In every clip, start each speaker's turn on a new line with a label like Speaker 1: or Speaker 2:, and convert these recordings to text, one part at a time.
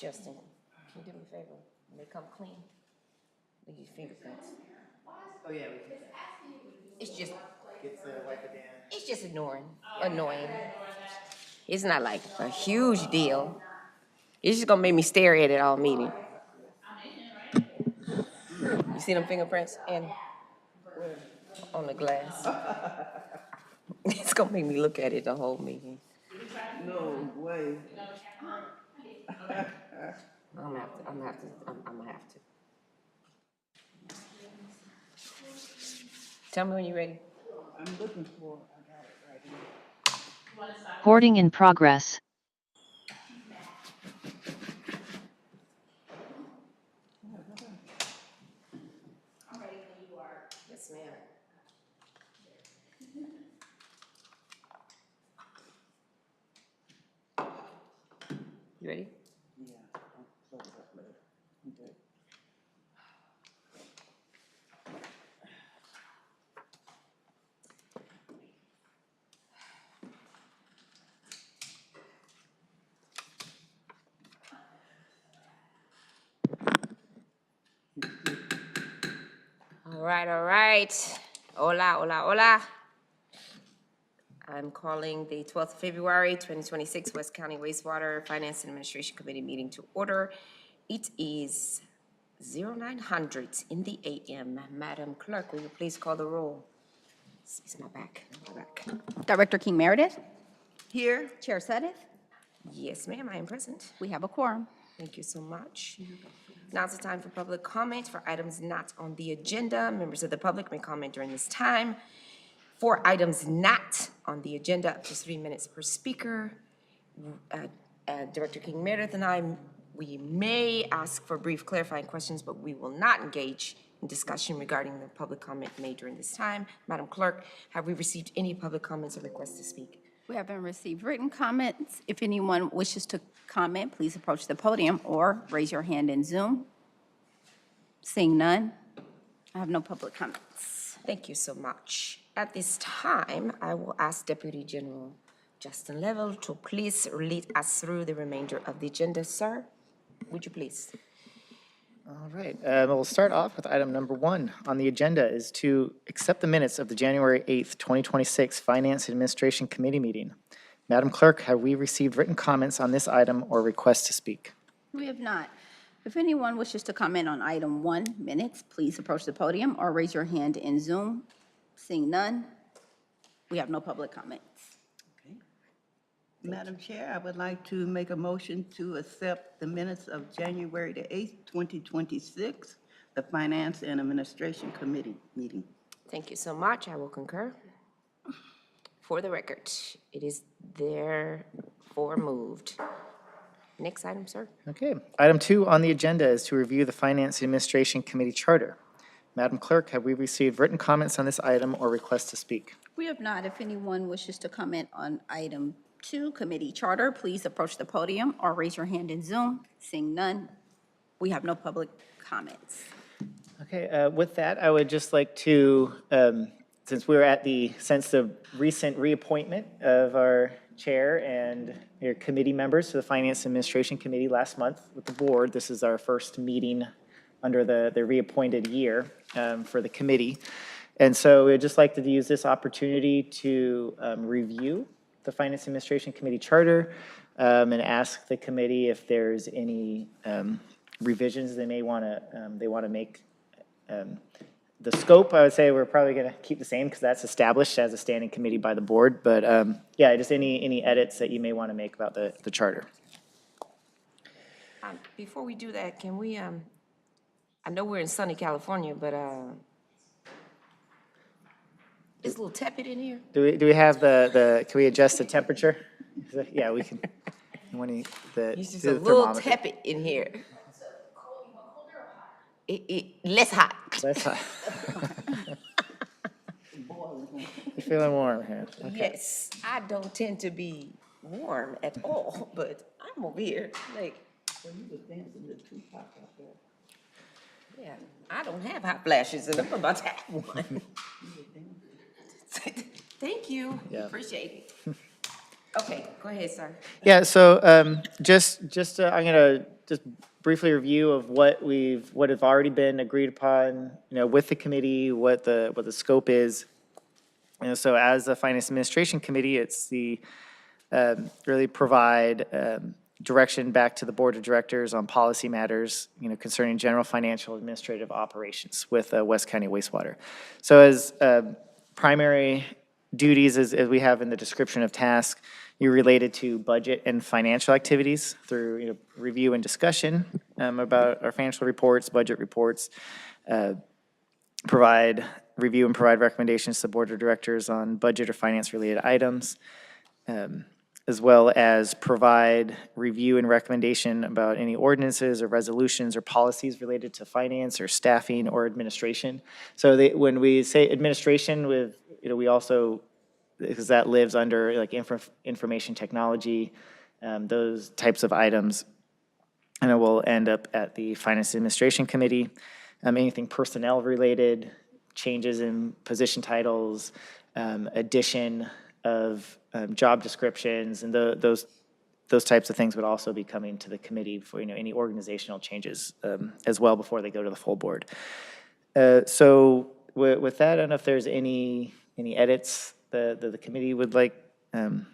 Speaker 1: Justin, can you do me a favor? When they come clean, leave your fingerprints.
Speaker 2: Oh, yeah, we can.
Speaker 1: It's just,
Speaker 2: Get to wipe it down.
Speaker 1: it's just annoying. It's not like a huge deal. It's just gonna make me stare at it all meeting. You see them fingerprints and on the glass? It's gonna make me look at it the whole meeting.
Speaker 2: No way.
Speaker 1: I'm gonna have to. Tell me when you're ready.
Speaker 2: I'm looking for, I got it right here.
Speaker 3: Recording in progress.
Speaker 1: Yes, ma'am. You ready?
Speaker 2: Yeah. I'll close it up later. Okay.
Speaker 1: All right. Hola. I'm calling the 12th of February, 2026 West County Wastewater Finance and Administration Committee meeting to order. It is 0900 in the AM. Madam Clerk, will you please call the roll? It's my back.
Speaker 4: Director King Meredith,
Speaker 2: Here.
Speaker 4: Chair Sudeth,
Speaker 1: Yes, ma'am, I am present.
Speaker 4: we have a quorum.
Speaker 1: Thank you so much. Now's the time for public comment for items not on the agenda. Members of the public may comment during this time. For items not on the agenda, up to 3 minutes per speaker. Director King Meredith and I, we may ask for brief clarifying questions, but we will not engage in discussion regarding the public comment made during this time. Madam Clerk, have we received any public comments or requests to speak?
Speaker 4: We haven't received written comments. If anyone wishes to comment, please approach the podium or raise your hand in Zoom. Seeing none, I have no public comments.
Speaker 1: Thank you so much. At this time, I will ask Deputy General Justin Level to please lead us through the remainder of the agenda. Sir, would you please?
Speaker 5: All right, we'll start off with item number 1 on the agenda is to accept the minutes of the January 8th, 2026 Finance and Administration Committee meeting. Madam Clerk, have we received written comments on this item or requests to speak?
Speaker 4: We have not. If anyone wishes to comment on item 1 minutes, please approach the podium or raise your hand in Zoom. Seeing none, we have no public comments.
Speaker 2: Okay. Madam Chair, I would like to make a motion to accept the minutes of January the 8th, 2026, the Finance and Administration Committee meeting.
Speaker 1: Thank you so much. I will concur. For the record, it is therefore moved. Next item, sir.
Speaker 5: Okay, item 2 on the agenda is to review the Finance and Administration Committee charter. Madam Clerk, have we received written comments on this item or requests to speak?
Speaker 4: We have not. If anyone wishes to comment on item 2, committee charter, please approach the podium or raise your hand in Zoom. Seeing none, we have no public comments.
Speaker 5: Okay, with that, I would just like to, since we're at the sense of recent reappointment of our chair and your committee members to the Finance and Administration Committee last month with the board, this is our first meeting under the reappointed year for the committee. And so we'd just like to use this opportunity to review the Finance Administration Committee charter and ask the committee if there's any revisions they want to make. The scope, I would say we're probably going to keep the same because that's established as a standing committee by the board. But yeah, just any edits that you may want to make about the charter.
Speaker 1: Before we do that, can we, I know we're in sunny California, but it's a little tepid in here.
Speaker 5: Do we have can we adjust the temperature? Yeah, we can.
Speaker 1: It's just a little tepid in here. Less hot.
Speaker 5: Less hot. You're feeling warm here. Okay.
Speaker 1: Yes, I don't tend to be warm at all, but I'm over here, like,
Speaker 2: Well, you was dancing to Tupac out there.
Speaker 1: yeah, I don't have hot flashes, and I'm about to have one. Thank you,
Speaker 5: Yeah.
Speaker 1: appreciate it. Okay, go ahead, sir.
Speaker 5: Yeah, so just I'm going to just briefly review of what have already been agreed upon, with the committee, what the scope is. So as a Finance Administration Committee, it's really provide direction back to the Board of Directors on policy matters, concerning general financial administrative operations with West County Wastewater. So as primary duties, as we have in the description of task, you're related to budget and financial activities through review and discussion about our financial reports, budget reports, review and provide recommendations to the Board of Directors on budget or finance-related items, as well as provide review and recommendation about any ordinances or resolutions or policies related to finance or staffing or administration. So when we say administration we also, because that lives under like information technology, those types of items, and it will end up at the Finance Administration Committee. Anything personnel related, changes in position titles, addition of job descriptions, and those types of things would also be coming to the committee for any organizational changes as well before they go to the full board. So with that, I don't know if there's any edits that the committee would like to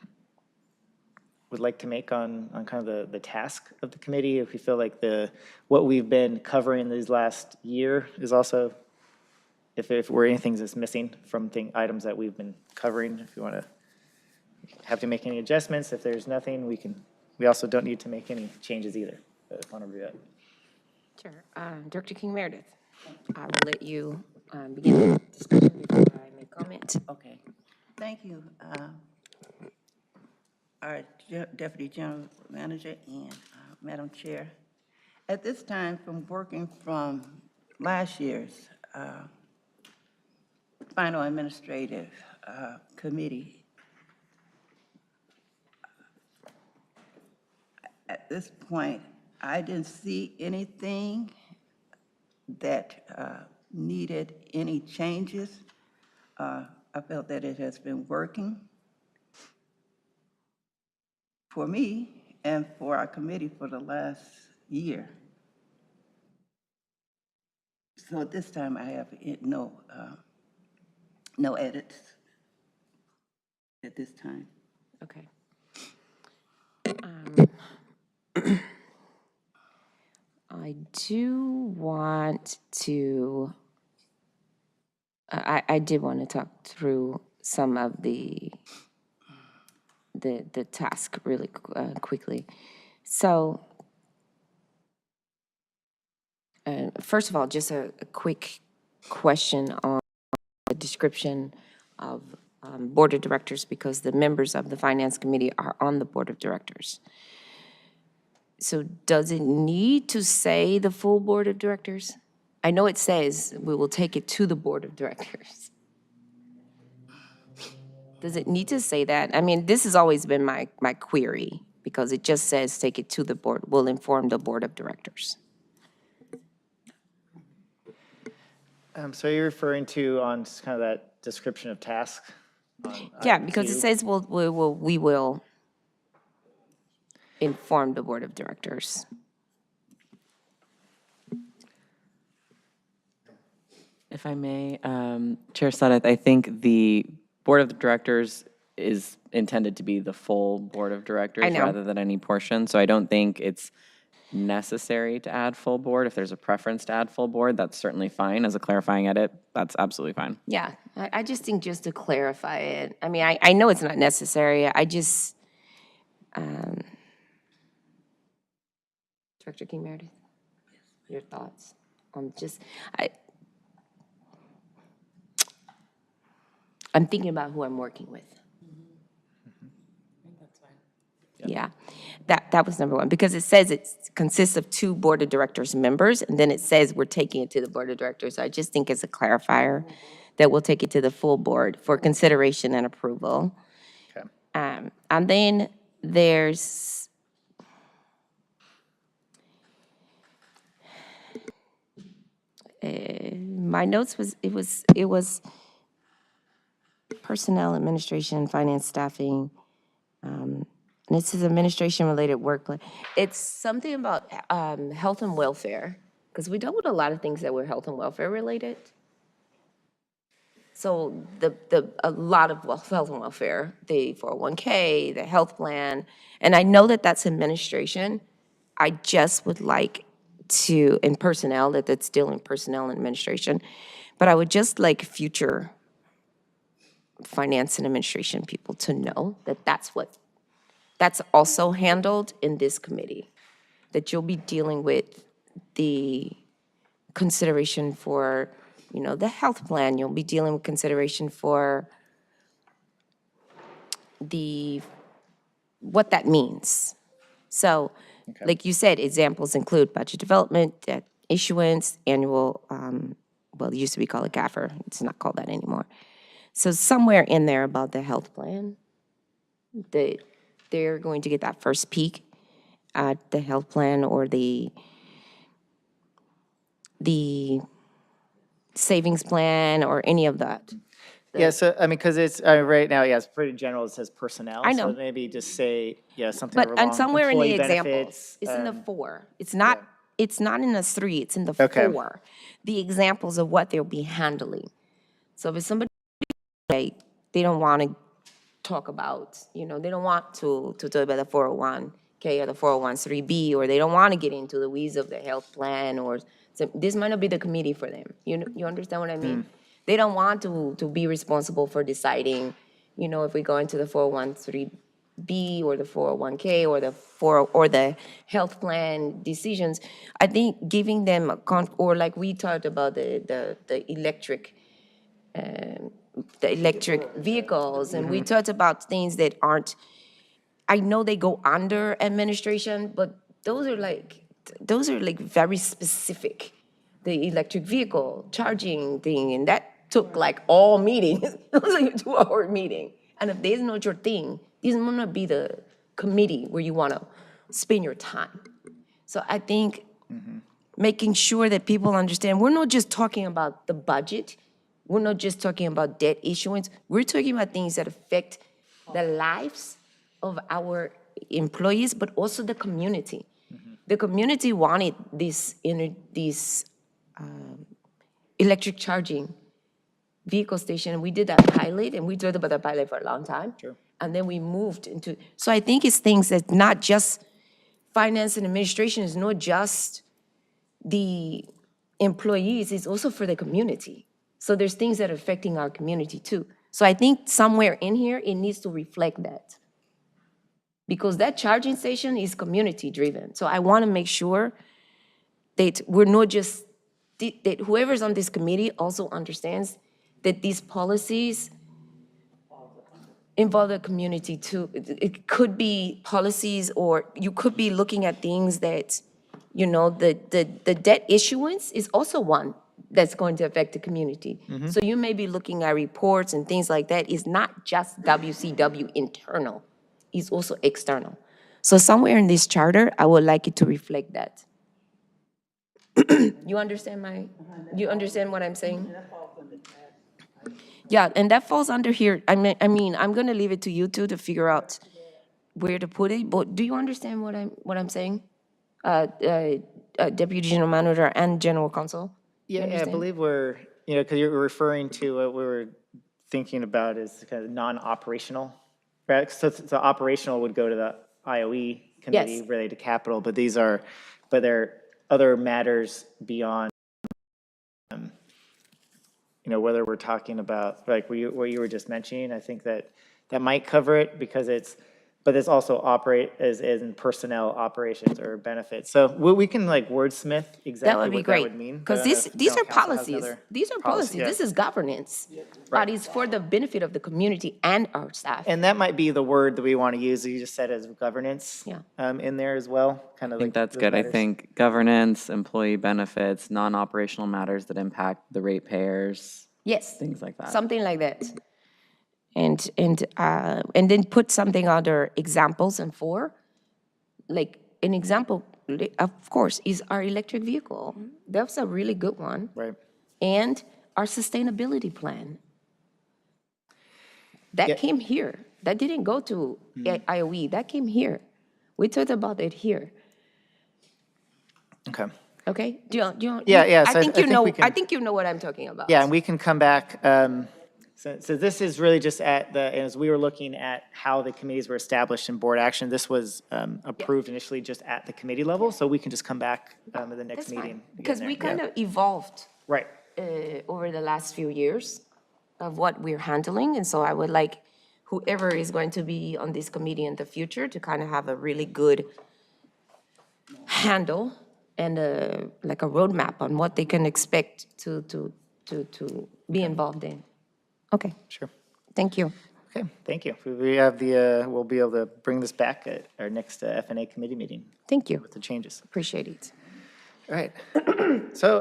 Speaker 5: make on kind of the task of the committee. If we feel like what we've been covering these last year is also, if anything that's missing from items that we've been covering, if you want to have to make any adjustments. If there's nothing, we also don't need to make any changes either. But I want to do that.
Speaker 1: Sure. Director King Meredith, I will let you begin the discussion before I make comment.
Speaker 2: Okay. Thank you, our Deputy General Manager and Madam Chair. At this time, from working from last year's final administrative committee, at this point, I didn't see anything that needed any changes. I felt that it has been working for me and for our committee for the last year. So at this time, I have no edits at this time.
Speaker 1: Okay. I do want to, I did want to talk through some of the task really quickly. So, first of all, just a quick question on the description of Board of Directors, because the members of the Finance Committee are on the Board of Directors. So does it need to say the full Board of Directors? I know it says we will take it to the Board of Directors. Does it need to say that? I mean, this has always been my query, because it just says take it to the board, will inform the Board of Directors.
Speaker 5: So you're referring to on just kind of that description of task?
Speaker 1: Yeah, because it says we will inform the Board of Directors.
Speaker 3: If I may, Chair Sudduth, I think the Board of Directors is intended to be the full Board of Directors
Speaker 1: I know.
Speaker 3: rather than any portion. So I don't think it's necessary to add full board. If there's a preference to add full board, that's certainly fine. As a clarifying edit, that's absolutely fine.
Speaker 1: Yeah, I just think just to clarify it, I mean, I know it's not necessary, I just, Director King Meredith, your thoughts on I'm thinking about who I'm working with. Yeah, that was number one, because it says it consists of 2 Board of Directors members, and then it says we're taking it to the Board of Directors. So I just think it's a clarifier that we'll take it to the full board for consideration and approval.
Speaker 5: Okay.
Speaker 1: And then there's, my notes was, it was personnel, administration, finance, staffing, And it says administration-related work plan. It's something about health and welfare, because we dealt with a lot of things that were health and welfare related. So a lot of health and welfare, the 401k, the health plan, and I know that that's administration. I just would like to, in personnel, that's still in personnel and administration, but I would just like future finance and administration people to know that that's also handled in this committee, that you'll be dealing with the consideration for, the health plan, you'll be dealing with consideration for what that means. So, like you said, examples include budget development, debt issuance, annual, well, it used to be called a GAFR, it's not called that anymore. So somewhere in there about the health plan, they're going to get that first peek at the health plan or the savings plan or any of that.
Speaker 5: Yeah, so, I mean, because it's, right now, yeah, it's pretty general, it says personnel.
Speaker 1: I know.
Speaker 5: So maybe just say, yeah, something
Speaker 1: But,
Speaker 5: along
Speaker 1: and somewhere in the
Speaker 5: employee
Speaker 1: examples,
Speaker 5: benefits.
Speaker 1: it's in the 4. It's not in the 3, it's in the
Speaker 5: Okay.
Speaker 1: 4. The examples of what they'll be handling. So if it's somebody, they don't want to talk about, they don't want to talk about the 401k or the 401(b), or they don't want to get into the weeds of the health plan, or so this might not be the committee for them. You understand what I mean? They don't want to be responsible for deciding, if we go into the 401(b) or the 401k or the health plan decisions. I think giving them or like we talked about the electric vehicles, and we talked about things that aren't, I know they go under administration, but those are like very specific. The electric vehicle charging thing, and that took like all meeting. It was like a 2-hour meeting. And if this is not your thing, this might not be the committee where you want to spend your time. So I think making sure that people understand, we're not just talking about the budget. We're not just talking about debt issuance. We're talking about things that affect the lives of our employees, but also the community. The community wanted these electric charging vehicle station. We did that pilot, and we talked about that pilot for a long time.
Speaker 5: Sure.
Speaker 1: And then we moved into, so I think it's things that not just finance and administration, is not just the employees, it's also for the community. So there's things that are affecting our community too. So I think somewhere in here, it needs to reflect that. Because that charging station is community driven. So I want to make sure that we're not just, that whoever's on this committee also understands that these policies involve the community too. It could be policies, or you could be looking at things that, the debt issuance is also one that's going to affect the community. So you may be looking at reports and things like that. It's not just WCW internal, it's also external. So somewhere in this charter, I would like it to reflect that. You understand what I'm saying? Yeah, and that falls under here. I mean, I'm gonna leave it to you two to figure out where to put it, but do you understand what I'm saying? Deputy General Manager and General Counsel? You
Speaker 5: Yeah, I
Speaker 1: understand?
Speaker 5: believe we're, because you're referring to what we were thinking about is kind of non-operational, right? So operational would go to the IOE committee
Speaker 1: Yes.
Speaker 5: related to capital, but there are other matters beyond, whether we're talking about, like what you were just mentioning, I think that might cover it because but it's also operate as in personnel operations or benefits. So we can like wordsmith
Speaker 1: That
Speaker 5: exactly
Speaker 1: would be
Speaker 5: what that
Speaker 1: great.
Speaker 5: would mean.
Speaker 1: Because these are policies. These are policies. This is governance. But it's for the benefit of the community and our staff.
Speaker 5: And that might be the word that we want to use, that you just said, as governance.
Speaker 1: Yeah.
Speaker 5: In there as well, kind of
Speaker 3: I think that's good. I think governance, employee benefits, non-operational matters that impact the ratepayers,
Speaker 1: Yes.
Speaker 3: things like that.
Speaker 1: Something like that. And then put something under examples and for, like an example, of course, is our electric vehicle. That's a really good one.
Speaker 5: Right.
Speaker 1: And our sustainability plan. That
Speaker 5: Yeah.
Speaker 1: came here. That didn't go to IOE, that came here. We talked about it here,
Speaker 5: Okay.
Speaker 1: okay?
Speaker 5: Yeah,
Speaker 1: I
Speaker 5: so I
Speaker 1: think you
Speaker 5: think
Speaker 1: know,
Speaker 5: we can-
Speaker 1: I think you know what I'm talking about.
Speaker 5: Yeah, and we can come back. So this is really just as we were looking at how the committees were established in board action, this was approved initially just at the committee level, so we can just come back at the next
Speaker 1: That's fine,
Speaker 5: meeting.
Speaker 1: because we kind of evolved
Speaker 5: Right.
Speaker 1: over the last few years of what we're handling, and so I would like whoever is going to be on this committee in the future to kind of have a really good handle and like a roadmap on what they can expect to be involved in. Okay,
Speaker 5: Sure.
Speaker 1: thank you.
Speaker 5: Okay, thank you. We have we'll be able to bring this back at our next FNA committee meeting
Speaker 1: Thank you.
Speaker 5: with the changes.
Speaker 1: Appreciate it.
Speaker 5: All right. So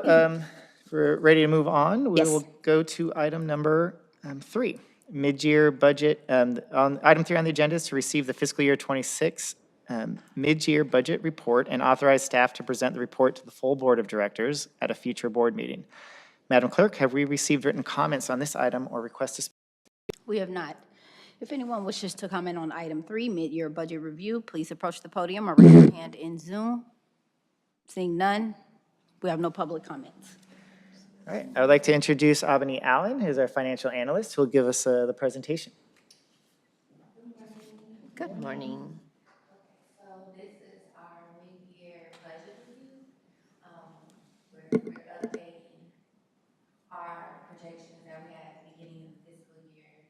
Speaker 5: if we're ready to move on, we
Speaker 1: Yes.
Speaker 5: will go to item number 3, mid-year budget. On item 3 on the agenda is to receive the fiscal year 26 mid-year budget report and authorize staff to present the report to the full board of directors at a future board meeting. Madam Clerk, have we received written comments on this item or requests to speak?
Speaker 4: We have not. If anyone wishes to comment on item 3, mid-year budget review, please approach the podium or raise your hand in Zoom. Seeing none, we have no public comments.
Speaker 5: All right, I would like to introduce Abani Allen, who's our financial analyst, who will give us the presentation.
Speaker 1: Good morning.
Speaker 6: So this is our mid-year budget review. We're updating our projections that we had at the beginning of the fiscal year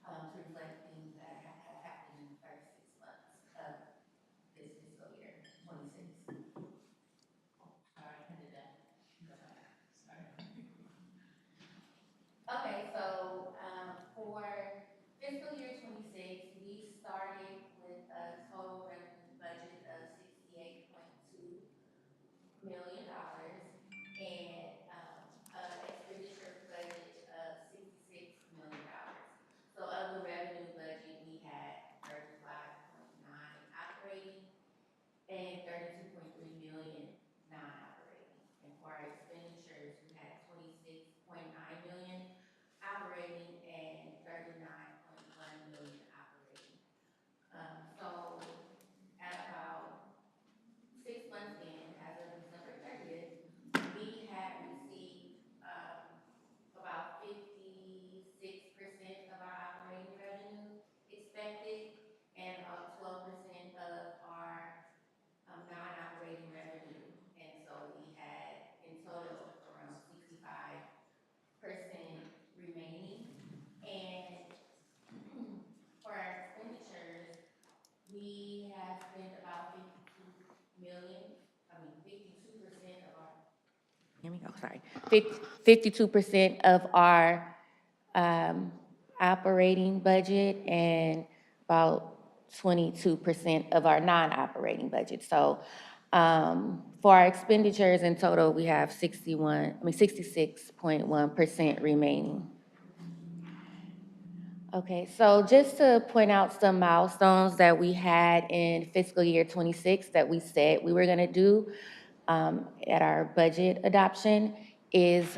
Speaker 6: to reflect things that have happened in the first 6 months of this fiscal year, 26. Sorry, I did that. Sorry. Okay, so for fiscal year 26, we started with a total revenue budget of $68.2 million and expenditure budget of $66 million. So of the revenue budget, we had 35.9 operating and 32.3 million non-operating. And for our expenditures, we had 26.9 million operating and 39.1 million operating. So at about 6 months in, as of December 30th, we had received about 56% of our operating revenue expected and about 12% of our non-operating revenue. And so we had in total around 65% remaining. And for our expenditures, we have spent about 52% of our, hear me? Oh, sorry. 52% of our operating budget and about 22% of our non-operating budget. So for our expenditures in total, we have 66.1% remaining. Okay, so just to point out some milestones that we had in fiscal year 26 that we said we were gonna do at our budget adoption is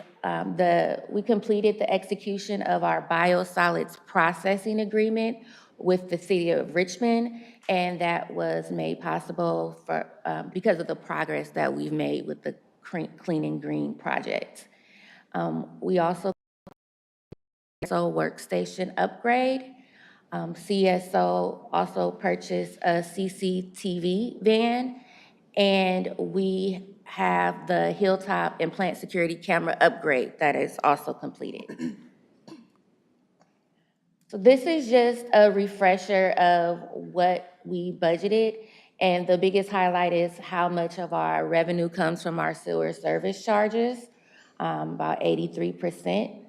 Speaker 6: we completed the execution of our biosolids processing agreement with the city of Richmond, and that was made possible for because of the progress that we've made with the Clean and Green project. We also workstation upgrade. CSO also purchased a CCTV van, and we have the Hilltop and plant security camera upgrade that is also completed. So this is just a refresher of what we budgeted, and the biggest highlight is how much of our revenue comes from our sewer service charges, about 83%.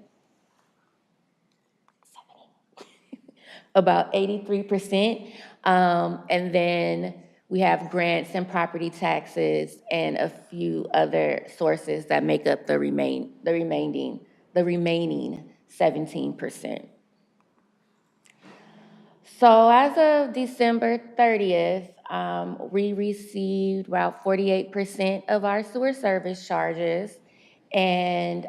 Speaker 6: About 83%. And then we have grants and property taxes and a few other sources that make up the remaining 17%. So as of December 30th, we received about 48% of our sewer service charges, and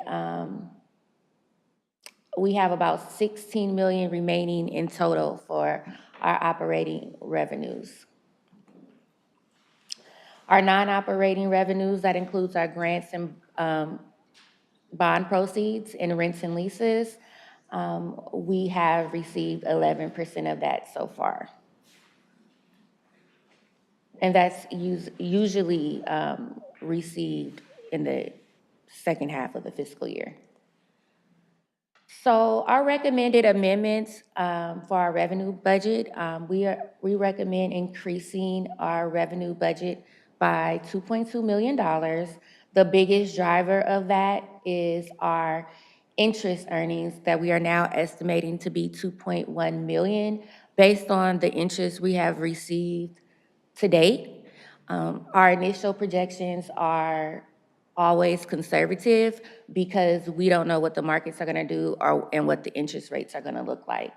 Speaker 6: we have about 16 million remaining in total for our operating revenues. Our non-operating revenues, that includes our grants and bond proceeds and rents and leases. We have received 11% of that so far. And that's usually received in the second half of the fiscal year. So our recommended amendments for our revenue budget, we recommend increasing our revenue budget by $2.2 million. The biggest driver of that is our interest earnings that we are now estimating to be $2.1 million based on the interest we have received to date. Our initial projections are always conservative because we don't know what the markets are going to do and what the interest rates are going to look like.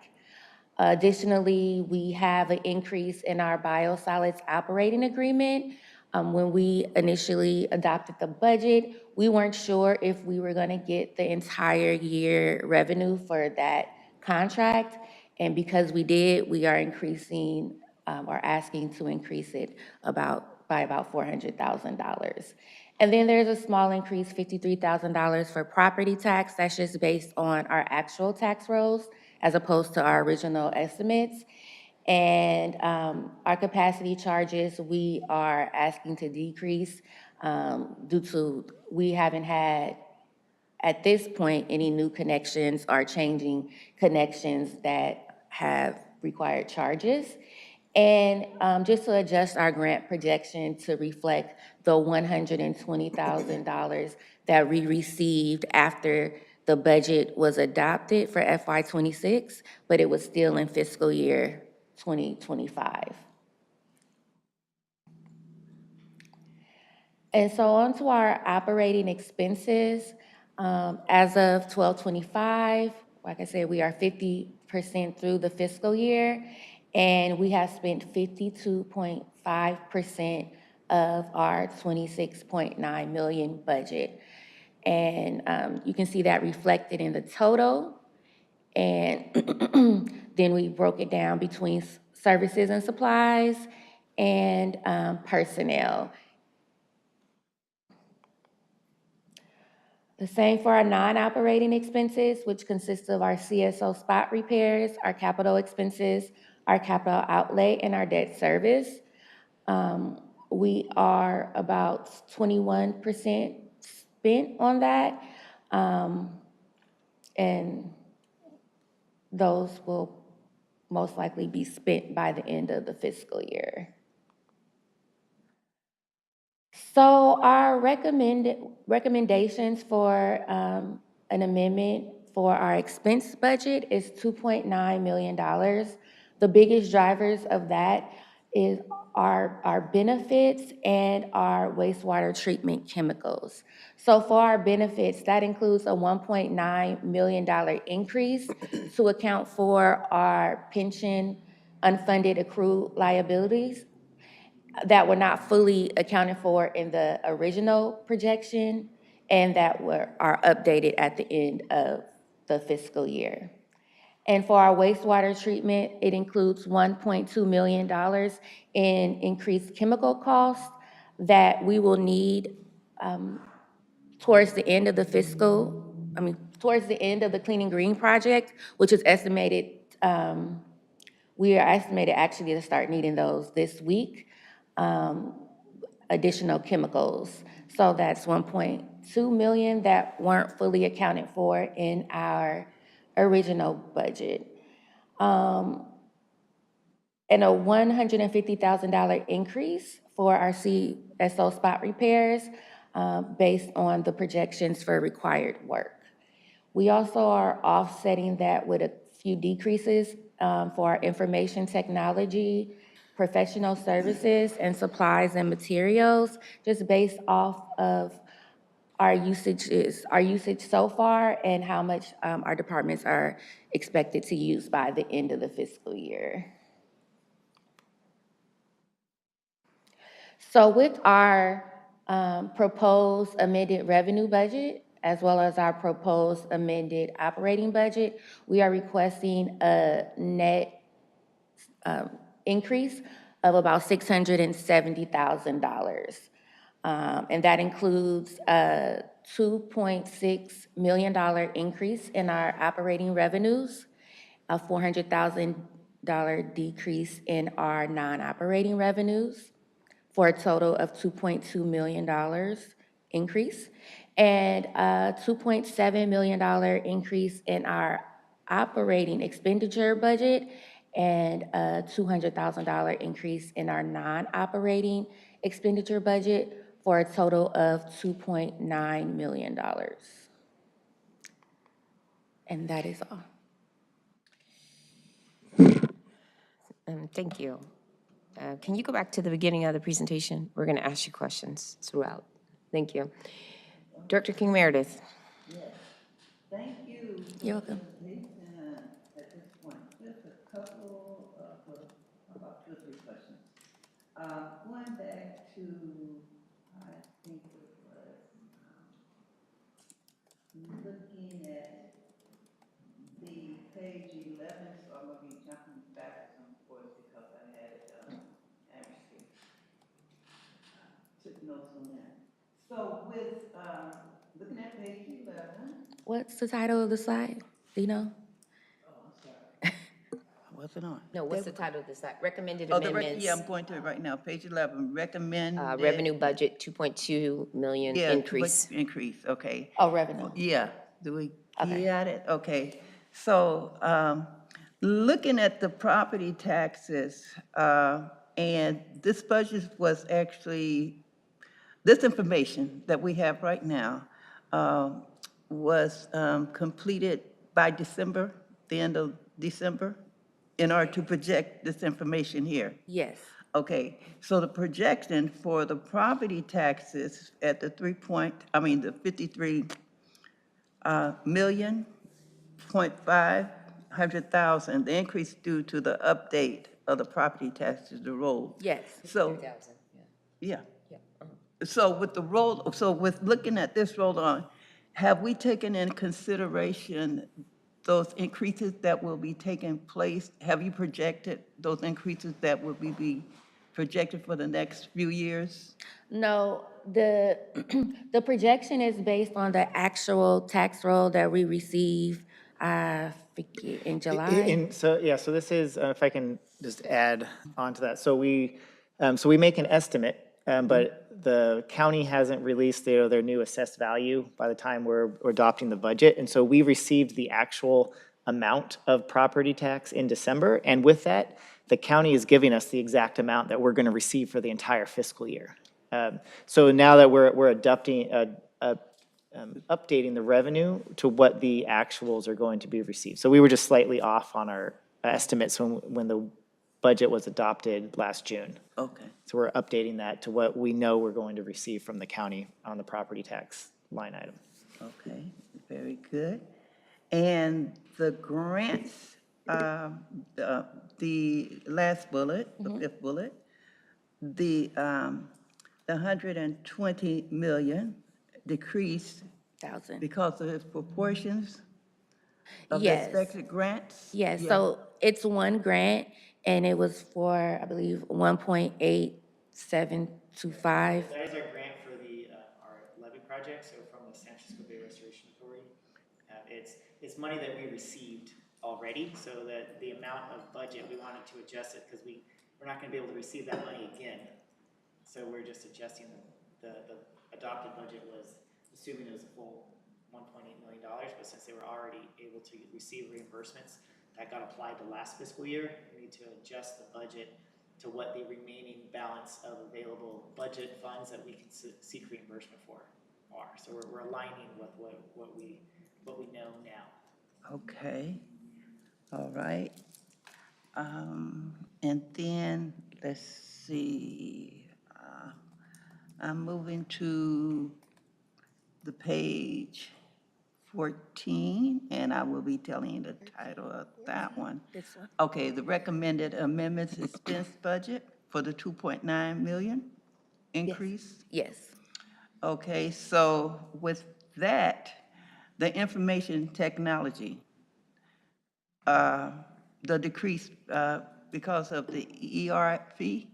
Speaker 6: Additionally, we have an increase in our biosolids operating agreement. When we initially adopted the budget, we weren't sure if we were going to get the entire year revenue for that contract. And because we did, we are increasing or asking to increase it by about $400,000. And then there's a small increase, $53,000 for property tax. That's just based on our actual tax rolls as opposed to our original estimates. And our capacity charges, we are asking to decrease due to we haven't had, at this point, any new connections or changing connections that have required charges. And just to adjust our grant projection to reflect the $120,000 that we received after the budget was adopted for FY26, but it was still in fiscal year 2025. And so on to our operating expenses. As of 12/25, like I said, we are 50% through the fiscal year, and we have spent 52.5% of our $26.9 million budget. And you can see that reflected in the total. And then we broke it down between services and supplies and personnel. The same for our non-operating expenses, which consists of our CSO spot repairs, our capital expenses, our capital outlay, and our debt service. We are about 21% spent on that, and those will most likely be spent by the end of the fiscal year. So our recommendations for an amendment for our expense budget is $2.9 million. The biggest drivers of that is our benefits and our wastewater treatment chemicals. So for our benefits, that includes a $1.9 million increase to account for our pension unfunded accrued liabilities that were not fully accounted for in the original projection and that are updated at the end of the fiscal year. And for our wastewater treatment, it includes $1.2 million in increased chemical costs that we will need towards the end of the towards the end of the Clean and Green project, which is estimated, we are estimated actually to start needing those this week. Additional chemicals. So that's $1.2 million that weren't fully accounted for in our original budget. And a $150,000 increase for our CSO spot repairs based on the projections for required work. We also are offsetting that with a few decreases for our information technology, professional services, and supplies and materials, just based off of our usage so far and how much our departments are expected to use by the end of the fiscal year. So with our proposed amended revenue budget, as well as our proposed amended operating budget, we are requesting a net increase of about $670,000. And that includes a $2.6 million increase in our operating revenues, a $400,000 decrease in our non-operating revenues, for a total of $2.2 million increase, and a $2.7 million increase in our operating expenditure budget, and a $200,000 increase in our non-operating expenditure budget, for a total of $2.9 million. And that is all.
Speaker 1: Thank you. Can you go back to the beginning of the presentation? We're going to ask you questions throughout. Thank you. Director King Meredith.
Speaker 2: Thank you.
Speaker 6: You're welcome.
Speaker 2: At this point, just a couple, about 2 or 3 questions. Going back to, I think it was, looking at the page 11, so I'm gonna be jumping backwards and forwards because I had it, actually, took notes on that. So with, looking at page 11,
Speaker 6: What's the title of the slide? Do you know?
Speaker 2: what's it on?
Speaker 1: No, what's the title of this? Recommended
Speaker 2: Oh,
Speaker 1: amendments.
Speaker 2: yeah, I'm going to it right now. Page 11, recommend.
Speaker 1: Revenue budget, 2.2 million
Speaker 2: Yeah,
Speaker 1: increase.
Speaker 2: increase, okay.
Speaker 6: Oh, revenue.
Speaker 2: Yeah, do we
Speaker 6: Okay.
Speaker 2: get it? Okay. So, looking at the property taxes, and this budget was actually, this information that we have right now was completed by December, the end of December, in order to project this information here.
Speaker 6: Yes.
Speaker 2: Okay, so the projection for the property taxes at the 53 million, $500,000, the increase due to the update of the property taxes, the roll.
Speaker 6: Yes.
Speaker 2: So, yeah. So with the roll, so with looking at this roll on, have we taken in consideration those increases that will be taking place? Have you projected those increases that will be projected for the next few years?
Speaker 6: No, the, the projection is based on the actual tax roll that we receive, I forget, in July.
Speaker 5: So this is, if I can just add on to that. So we make an estimate, but the county hasn't released their new assessed value by the time we're adopting the budget. And so we received the actual amount of property tax in December. And with that, the county is giving us the exact amount that we're going to receive for the entire fiscal year. So now that we're updating the revenue to what the actuals are going to be received. So we were just slightly off on our estimates when the budget was adopted last June.
Speaker 2: Okay.
Speaker 5: So we're updating that to what we know we're going to receive from the county on the property tax line item.
Speaker 2: Okay, very good. And the grants, the last bullet, the 5th bullet, the 120 million decreased because of its proportions of the
Speaker 6: Yes.
Speaker 2: expected grants?
Speaker 6: Yes,
Speaker 2: Yeah.
Speaker 6: so it's one grant, and it was for, I believe, 1.8725.
Speaker 5: That is our grant for our levy project, so from the San Francisco Bay Restoration Authority. It's money that we received already, so that the amount of budget, we wanted to adjust it because we're not going to be able to receive that money again. So we're just adjusting the adopted budget was assuming it was a full $1.8 million, but since they were already able to receive reimbursements, that got applied to last fiscal year. We need to adjust the budget to what the remaining balance of available budget funds that we can seek reimbursement for are. So we're aligning with what we know now.
Speaker 2: Okay, all right. And then, let's see, I'm moving to the page 14, and I will be telling you the title of that one.
Speaker 6: This one?
Speaker 2: Okay, the recommended amendments expense budget for the 2.9 million increase?
Speaker 6: Yes.
Speaker 2: Okay, so with that, the information technology, the decrease because of the ERP?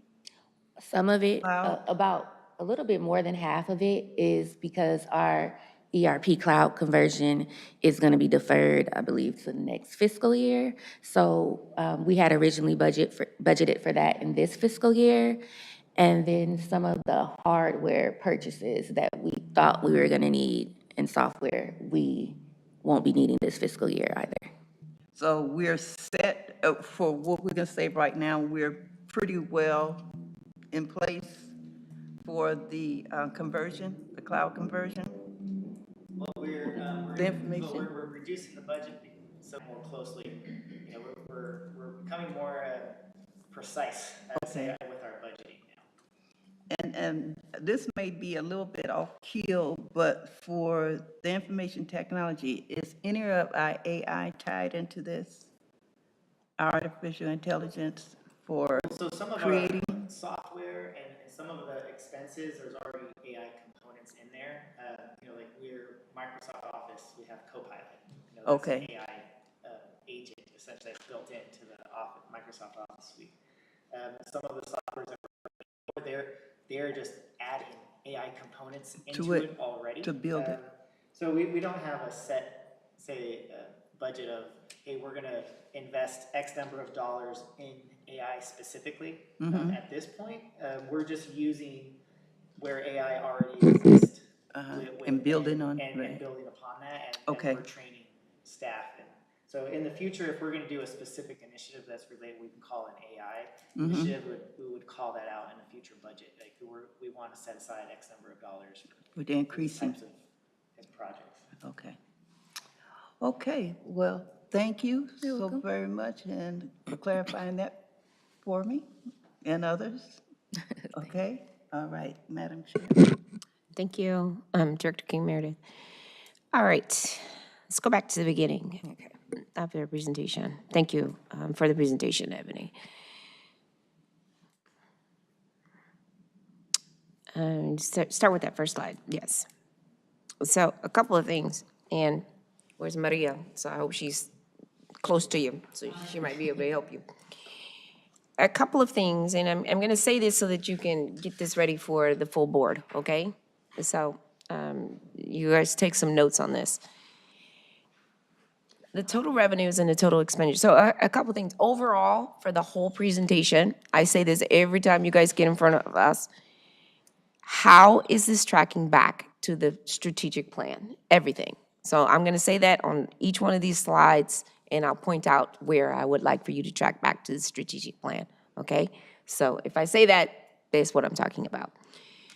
Speaker 6: Some of it,
Speaker 2: Cloud?
Speaker 6: about a little bit more than half of it is because our ERP cloud conversion is going to be deferred, I believe, to the next fiscal year. So we had originally budgeted for that in this fiscal year. And then some of the hardware purchases that we thought we were going to need in software, we won't be needing this fiscal year either.
Speaker 2: So we're set for what we're gonna say right now, we're pretty well in place for the conversion, the cloud conversion?
Speaker 5: Well,
Speaker 2: The information?
Speaker 5: we're reducing the budget so more closely, you know, we're becoming more precise, I'd say,
Speaker 2: Okay.
Speaker 5: with our budgeting now.
Speaker 2: And this may be a little bit off keel, but for the information technology, is any of our AI tied into this? Artificial intelligence for
Speaker 5: So some of
Speaker 2: creating?
Speaker 5: our software and some of the expenses, there's already AI components in there. You know, like Microsoft Office, we have Copilot. You know, that's an
Speaker 2: Okay.
Speaker 5: AI agent essentially that's built into the Microsoft Office suite. Some of the softwares that they're just adding AI components into
Speaker 2: it,
Speaker 5: it already.
Speaker 2: to build it.
Speaker 5: So we don't have a set, say, budget of, hey, we're gonna invest X number of dollars in AI specifically. At this point, we're just using where AI already exists.
Speaker 2: And building on,
Speaker 5: And
Speaker 2: right.
Speaker 5: building upon that, and
Speaker 2: Okay.
Speaker 5: we're training staff. And so in the future, if we're gonna do a specific initiative that's related, we can call an AI initiative, we would call that out in a future budget. Like, we want to set aside X number of dollars
Speaker 2: With
Speaker 5: for these
Speaker 2: increasing,
Speaker 5: types of projects.
Speaker 2: okay. Okay, well, thank you so very much and for clarifying that for me and others. Okay, all right, Madam Chair.
Speaker 1: Thank you, Director King Meredith. All right, let's go back to the beginning of the presentation. Thank you for the presentation, Ebony. Start with that first slide, yes. So a couple of things, and where's Maria? So I hope she's close to you, so she might be able to help you. A couple of things, and I'm going to say this so that you can get this ready for the full board, okay? So you guys take some notes on this. The total revenues and the total expenditure. So a couple things. Overall, for the whole presentation, I say this every time you guys get in front of us. How is this tracking back to the strategic plan? Everything. So I'm going to say that on each one of these slides, and I'll point out where I would like for you to track back to the strategic plan, okay? So if I say that, that's what I'm talking about.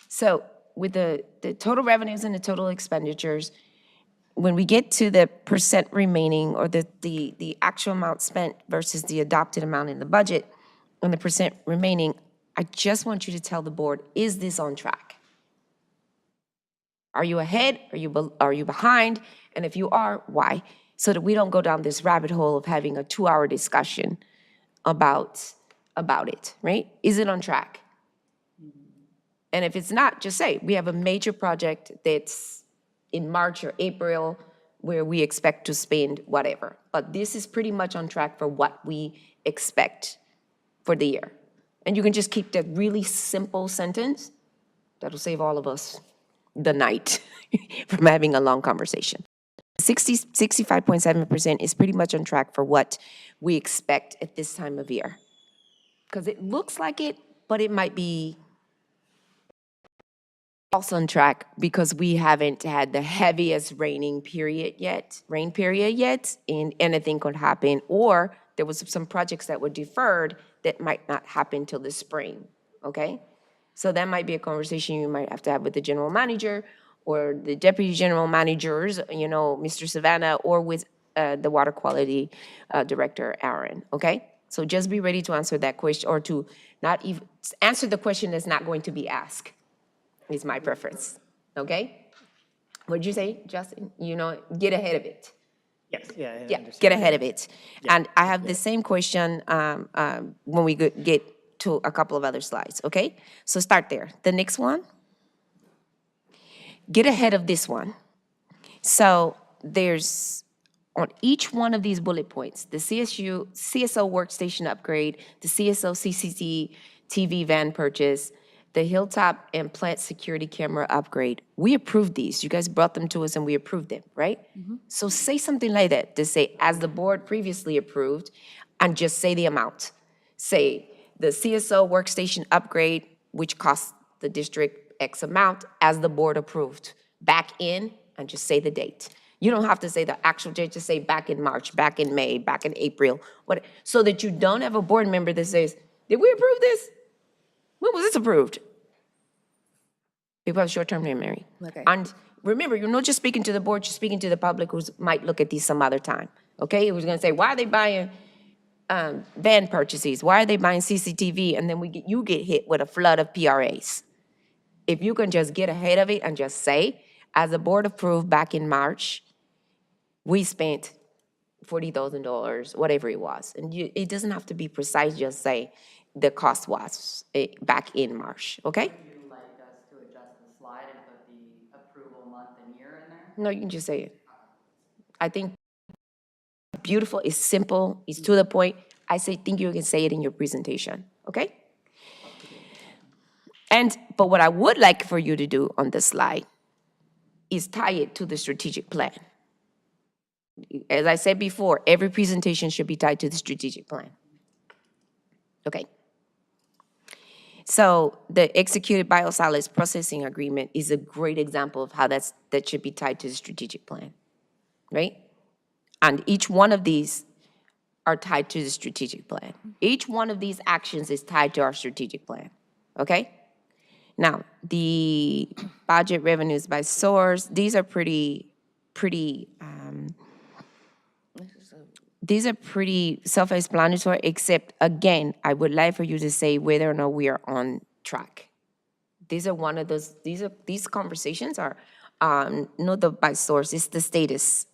Speaker 1: So with the total revenues and the total expenditures, when we get to the percent remaining, or the actual amount spent versus the adopted amount in the budget, and the percent remaining, I just want you to tell the board, is this on track? Are you ahead? Are you behind? And if you are, why? So that we don't go down this rabbit hole of having a 2-hour discussion about it, right? Is it on track? And if it's not, just say, we have a major project that's in March or April where we expect to spend whatever. But this is pretty much on track for what we expect for the year. And you can just keep that really simple sentence. That'll save all of us the night from having a long conversation. 65.7% is pretty much on track for what we expect at this time of year. Because it looks like it, but it might be also on track because we haven't had the heaviest rain period yet, and anything could happen. Or there was some projects that were deferred that might not happen till the spring, okay? So that might be a conversation you might have to have with the general manager or the deputy general managers, you know, Mr. Savannah, or with the water quality director, Aaron, okay? So just be ready to answer that question, or to not even answer the question that's not going to be asked, is my preference, okay? What'd you say, Justin? You know, get ahead of it.
Speaker 5: Yes, yeah, I
Speaker 1: Yeah,
Speaker 5: understand.
Speaker 1: get ahead of it. And I have the same question when we get to a couple of other slides, okay? So start there. The next one, get ahead of this one. So there's on each one of these bullet points, the CSO workstation upgrade, the CSO CCTV van purchase, the Hilltop and plant security camera upgrade, we approved these. You guys brought them to us and we approved them, right? So say something like that, to say, as the board previously approved, and just say the amount. Say, the CSO workstation upgrade, which costs the district X amount, as the board approved. Back in, and just say the date. You don't have to say the actual date, just say back in March, back in May, back in April, so that you don't have a board member that says, did we approve this? When was this approved? People have short-term memory.
Speaker 4: Okay.
Speaker 1: And remember, you're not just speaking to the board, you're speaking to the public who might look at these some other time, okay? Who's gonna say, why are they buying van purchases? Why are they buying CCTV? And then you get hit with a flood of PRAs. If you can just get ahead of it and just say, as the board approved back in March, we spent $40,000, whatever it was. And it doesn't have to be precise, just say the cost was back in March, okay?
Speaker 3: Would you like us to adjust the slide and put the approval month and year in there?
Speaker 1: No, you can just say it. I think beautiful is simple, it's to the point. I think you can say it in your presentation, okay? But what I would like for you to do on this slide is tie it to the strategic plan. As I said before, every presentation should be tied to the strategic plan. Okay. So the executed biosolids processing agreement is a great example of how that should be tied to the strategic plan, right? And each one of these are tied to the strategic plan. Each one of these actions is tied to our strategic plan, okay? Now, the budget revenues by source, these are pretty self-explanatory, except, again, I would like for you to say whether or not we are on track. These are one of those, these conversations are not the by source, it's the status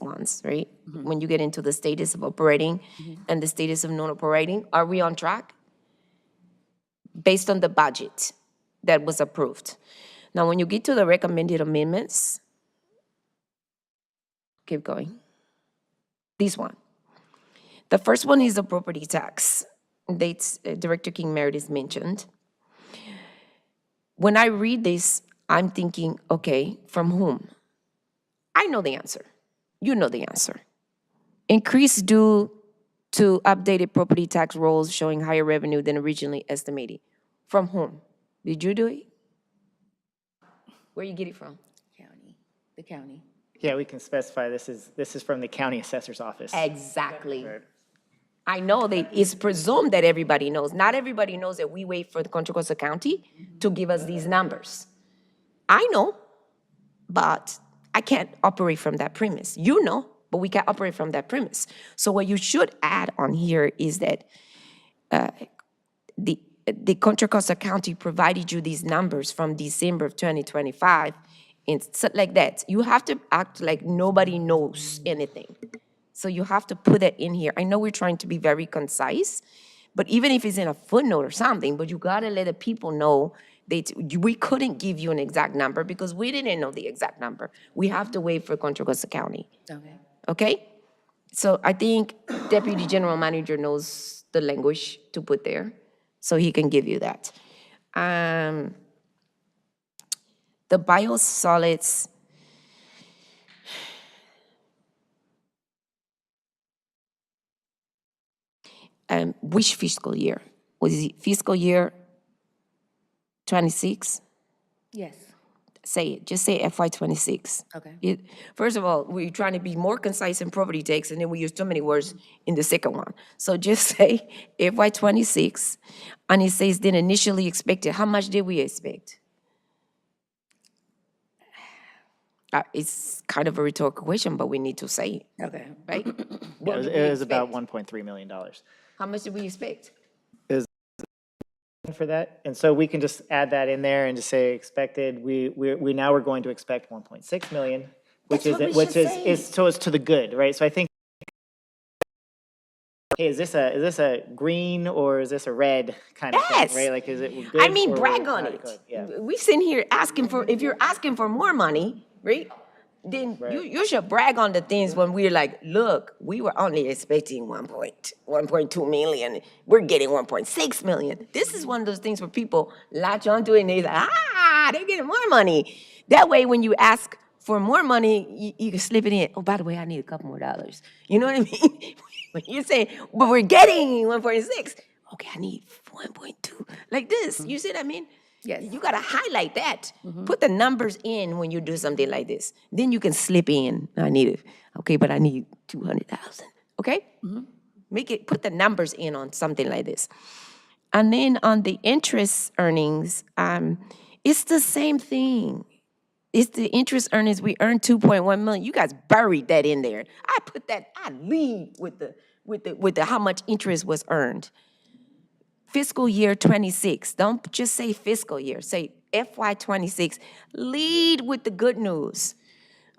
Speaker 1: ones, right? When you get into the status of operating and the status of non-operating, are we on track? Based on the budget that was approved. Now, when you get to the recommended amendments, keep going. This one. The first one is the property tax. Dates Director King Meredith mentioned. When I read this, I'm thinking, okay, from whom? I know the answer. You know the answer. Increase due to updated property tax rolls showing higher revenue than originally estimated. From whom? Did you do it? Where you get it from?
Speaker 4: The county.
Speaker 5: Yeah, we can specify this is from the county assessor's office.
Speaker 1: Exactly.
Speaker 5: Right.
Speaker 1: I know that it's presumed that everybody knows. Not everybody knows that we wait for the Contra Costa County to give us these numbers. I know, but I can't operate from that premise. You know, but we can't operate from that premise. So what you should add on here is that the Contra Costa County provided you these numbers from December of 2025, and so like that. You have to act like nobody knows anything. So you have to put that in here. I know we're trying to be very concise, but even if it's in a footnote or something, but you gotta let the people know that we couldn't give you an exact number because we didn't know the exact number. We have to wait for Contra Costa County.
Speaker 4: Okay.
Speaker 1: Okay? So I think Deputy General Manager knows the language to put there, so he can give you that. The biosolids, which fiscal year? Was it fiscal year 26?
Speaker 4: Yes.
Speaker 1: Say it, just say FY 26.
Speaker 4: Okay.
Speaker 1: First of all, we're trying to be more concise in property tax, and then we use too many words in the second one. So just say FY 26, and it says then initially expected. How much did we expect? It's kind of a rhetorical question, but we need to say it,
Speaker 4: Okay.
Speaker 1: right?
Speaker 5: Yeah, it was about $1.3 million
Speaker 1: How much did we expect?
Speaker 5: for that. And so we can just add that in there and just say expected. We now we're going to expect 1.6 million, which
Speaker 1: That's
Speaker 5: is,
Speaker 1: what we should say.
Speaker 5: so it's to the good, right? So I think, hey, is this a green or is this a red kind of
Speaker 1: Yes.
Speaker 5: thing, right? Like, is it good?
Speaker 1: I mean,
Speaker 5: or
Speaker 1: brag on
Speaker 5: not
Speaker 1: it.
Speaker 5: good? Yeah.
Speaker 1: We sitting here asking for, if you're asking for more money, right? then you should brag on the things when we're like, look, we were only expecting 1.2 million. We're getting 1.6 million. This is one of those things where people latch onto it and they're like, they're getting more money. That way, when you ask for more money, you can slip it in. Oh, by the way, I need a couple more dollars. You know what I mean? When you say, but we're getting 1.6. Okay, I need 1.2. Like this. You see what I mean?
Speaker 4: Yes.
Speaker 1: You got to highlight that. Put the numbers in when you do something like this. Then you can slip in. I need it. Okay, but I need 200,000. Okay? Put the numbers in on something like this. And then on the interest earnings, it's the same thing. It's the interest earnings. We earned 2.1 million. You guys buried that in there. I lead with the how much interest was earned. Fiscal year 26. Don't just say fiscal year. Say FY 26. Lead with the good news.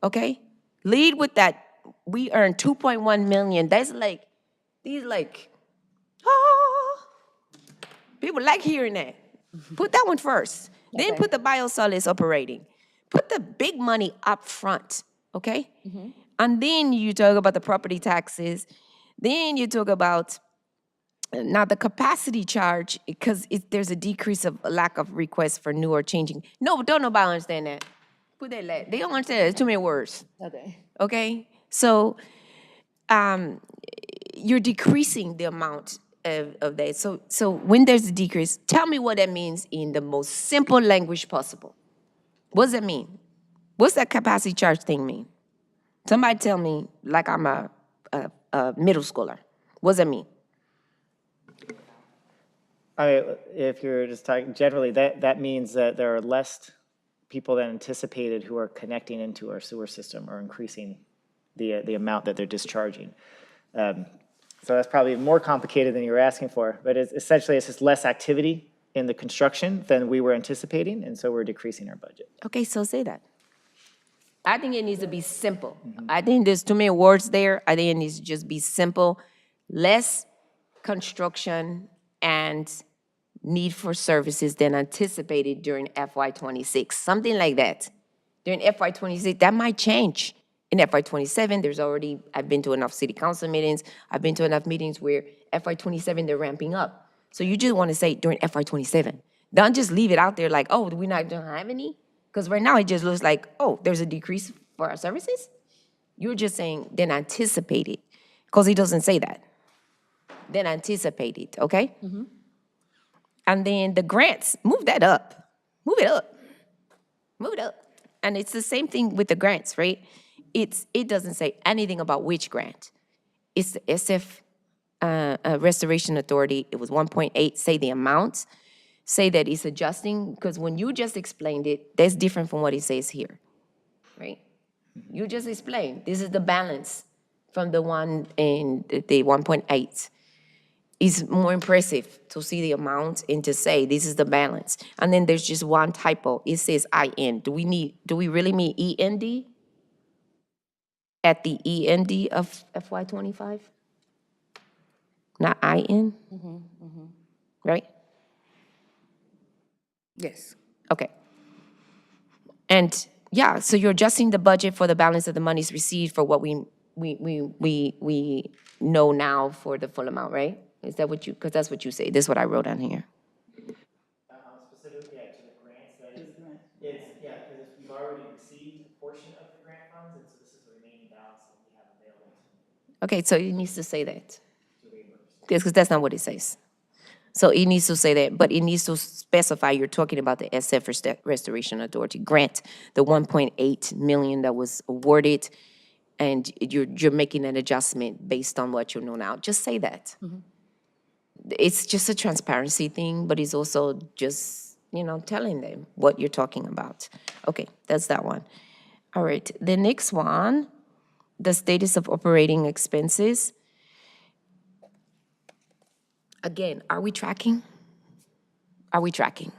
Speaker 1: Okay? Lead with that. We earned 2.1 million. That's like, people like hearing that. Put that one first. Then put the biosolids operating. Put the big money up front, okay? And then you talk about the property taxes. Then you talk about now the capacity charge, because there's a decrease of lack of requests for new or changing. No, don't nobody understand that. Put that they don't understand that. It's too many words. Okay? So you're decreasing the amount of that. So when there's a decrease, tell me what that means in the most simple language possible. What does that mean? What's that capacity charge thing mean? Somebody tell me, like I'm a middle schooler. What does that mean?
Speaker 5: I mean, if you're just talking generally, that means that there are less people than anticipated who are connecting into our sewer system or increasing the amount that they're discharging. So that's probably more complicated than you were asking for, but essentially it's just less activity in the construction than we were anticipating, and so we're decreasing our budget.
Speaker 1: Okay, so say that. I think it needs to be simple. I think there's too many words there. I think it needs to just be simple. Less construction and need for services than anticipated during FY 26. Something like that. During FY 26, that might change. In FY 27, I've been to enough city council meetings. I've been to enough meetings where FY 27, they're ramping up. So you just want to say during FY 27. Don't just leave it out there like, oh, we don't have any? Because right now it just looks like, oh, there's a decrease for our services? You're just saying then anticipate it, because he doesn't say that. Then anticipate it, okay? And then the grants, move that up. Move it up. Move it up. And it's the same thing with the grants, right? It doesn't say anything about which grant. It's the SF Restoration Authority. It was 1.8. Say the amount. Say that it's adjusting, because when you just explained it, that's different from what it says here, right? You just explained, this is the balance from the one in the 1.8. It's more impressive to see the amount and to say this is the balance. And then there's just one typo. It says IN. Do we really mean END? At the END of FY 25? Not IN? Right?
Speaker 4: Yes.
Speaker 1: Okay. And yeah, so you're adjusting the budget for the balance of the monies received for what we know now for the full amount, right? Is that what because that's what you say. This is what I wrote on here.
Speaker 5: Specifically, to the grants, that is, because we've already received a portion of the grant funds, and so this is the remaining balance that we have available.
Speaker 1: Okay, so it needs to say that. Because that's not what it says. So it needs to say that, but it needs to specify you're talking about the SF Restoration Authority grant, the 1.8 million that was awarded, and you're making an adjustment based on what you know now. Just say that. It's just a transparency thing, but it's also just, telling them what you're talking about. Okay, that's that one. All right, the next one, the status of operating expenses. Again, are we tracking? Are we tracking?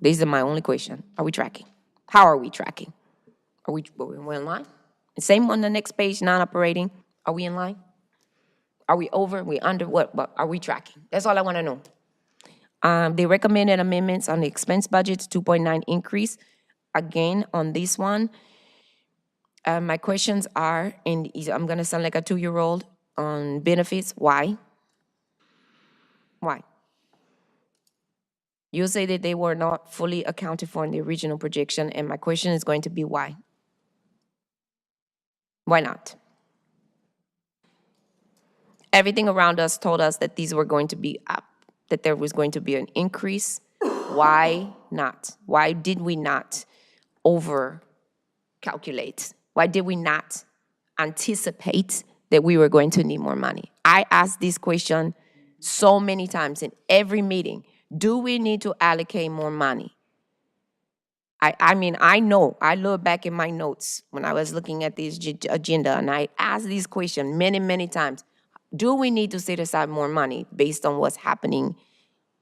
Speaker 1: These are my only question. Are we tracking? How are we tracking? Are we in line? Same on the next page, non-operating. Are we in line? Are we over? We under? What are we tracking? That's all I want to know. They recommended amendments on the expense budget, 2.9 increase. Again, on this one, My questions are, and I'm gonna sound like a 2-year-old on benefits. Why? Why? You say that they were not fully accounted for in the original projection, and my question is going to be why? Why not? Everything around us told us that these were going to be up, that there was going to be an increase. Why not? Why did we not over calculate? Why did we not anticipate that we were going to need more money? I asked this question so many times in every meeting. Do we need to allocate more money? I mean, I know, I look back in my notes when I was looking at this agenda, and I asked this question many, many times. Do we need to set aside more money based on what's happening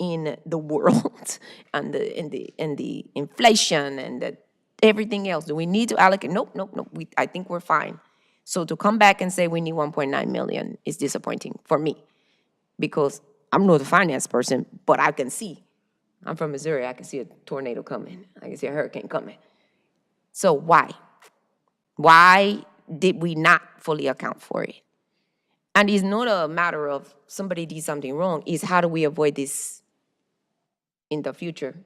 Speaker 1: in the world and the inflation and everything else? Do we need to allocate? Nope. I think we're fine. So to come back and say we need 1.9 million is disappointing for me, because I'm not a finance person, but I can see. I'm from Missouri. I can see a tornado coming. I can see a hurricane coming. So why? Why did we not fully account for it? And it's not a matter of somebody did something wrong. It's how do we avoid this in the future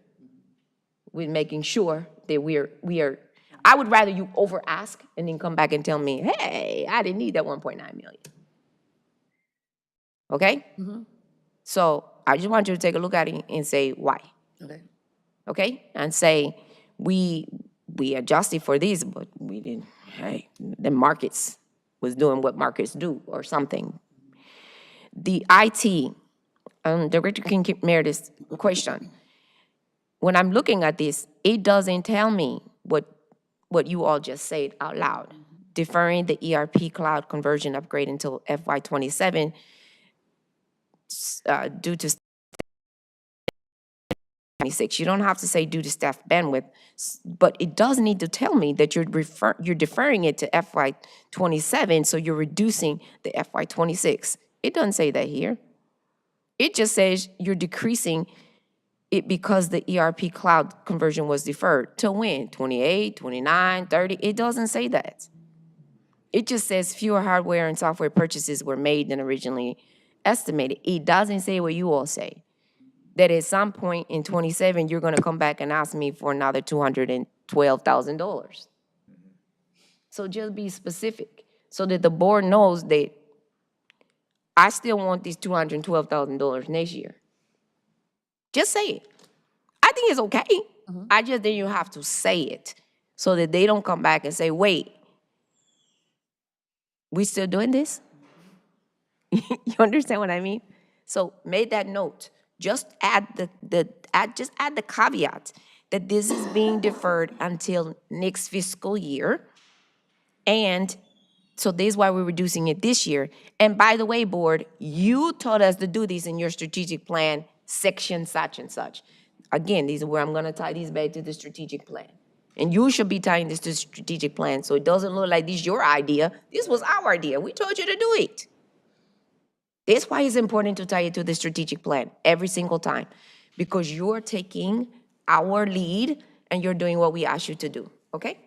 Speaker 1: with making sure that we are. I would rather you over ask and then come back and tell me, hey, I didn't need that 1.9 million. Okay? So I just want you to take a look at it and say why.
Speaker 7: Okay.
Speaker 1: Okay? And say, we adjusted for this, but we didn't, hey, the markets was doing what markets do or something. The IT, Director King Meredith's question, when I'm looking at this, it doesn't tell me what you all just said out loud. Deferring the ERP cloud conversion upgrade until FY27 due to 26. You don't have to say due to staff bandwidth, but it does need to tell me that you're deferring it to FY27, so you're reducing the FY26. It doesn't say that here. It just says you're decreasing it because the ERP cloud conversion was deferred. Till when? 28, 29, 30? It doesn't say that. It just says fewer hardware and software purchases were made than originally estimated. It doesn't say what you all say, that at some point in 27, you're gonna come back and ask me for another $212,000. So just be specific so that the board knows that I still want these $212,000 next year. Just say it. I think it's okay. I just think you have to say it so that they don't come back and say, wait, we still doing this? You understand what I mean? So make that note. Just add the caveat that this is being deferred until next fiscal year. And so this is why we're reducing it this year. And by the way, board, you told us to do this in your strategic plan, section such and such. Again, these are where I'm gonna tie these back to the strategic plan. And you should be tying this to the strategic plan, so it doesn't look like this is your idea. This was our idea. We told you to do it. That's why it's important to tie it to the strategic plan every single time, because you're taking our lead and you're doing what we asked you to do, okay?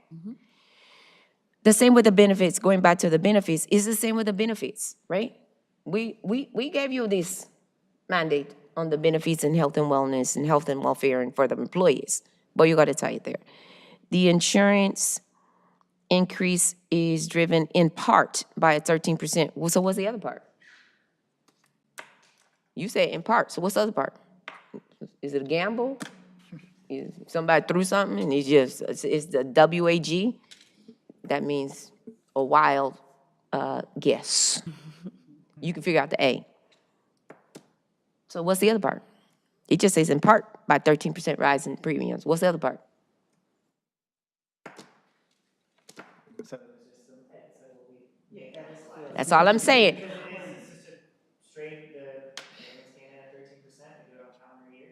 Speaker 1: The same with the benefits, going back to the benefits, is the same with the benefits, right? We gave you this mandate on the benefits and health and wellness and health and welfare and for the employees, but you gotta tie it there. The insurance increase is driven in part by a 13%. Well, so what's the other part? You say in part, so what's the other part? Is it a gamble? Is somebody threw something and it's the WAG? That means a wild guess. You can figure out the A. So what's the other part? It just says in part by 13% rise in premiums. What's the other part? That's all I'm saying.
Speaker 5: It's just a straight, the payments came in at 13%, we do it on calendar year,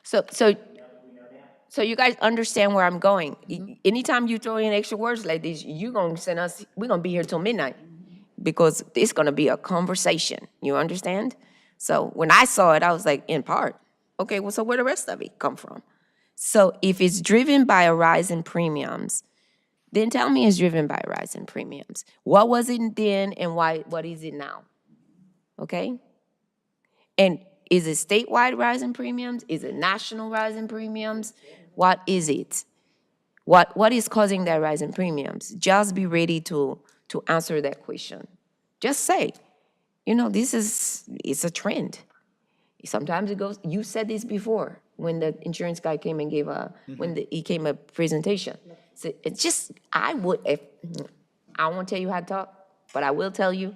Speaker 1: So
Speaker 5: we know now.
Speaker 1: So you guys understand where I'm going. Anytime you throw in extra words like this, you're gonna send us, we're gonna be here till midnight because it's gonna be a conversation. You understand? So when I saw it, I was like, in part. Okay, well, so where the rest of it come from? So if it's driven by a rise in premiums, then tell me it's driven by rise in premiums. What was it then and what is it now? Okay? And is it statewide rise in premiums? Is it national rise in premiums? What is it? What is causing that rise in premiums? Just be ready to answer that question. Just say, it's a trend. Sometimes it goes, you said this before, when the insurance guy came and gave he came a presentation. So it's just, I won't tell you how to talk, but I will tell you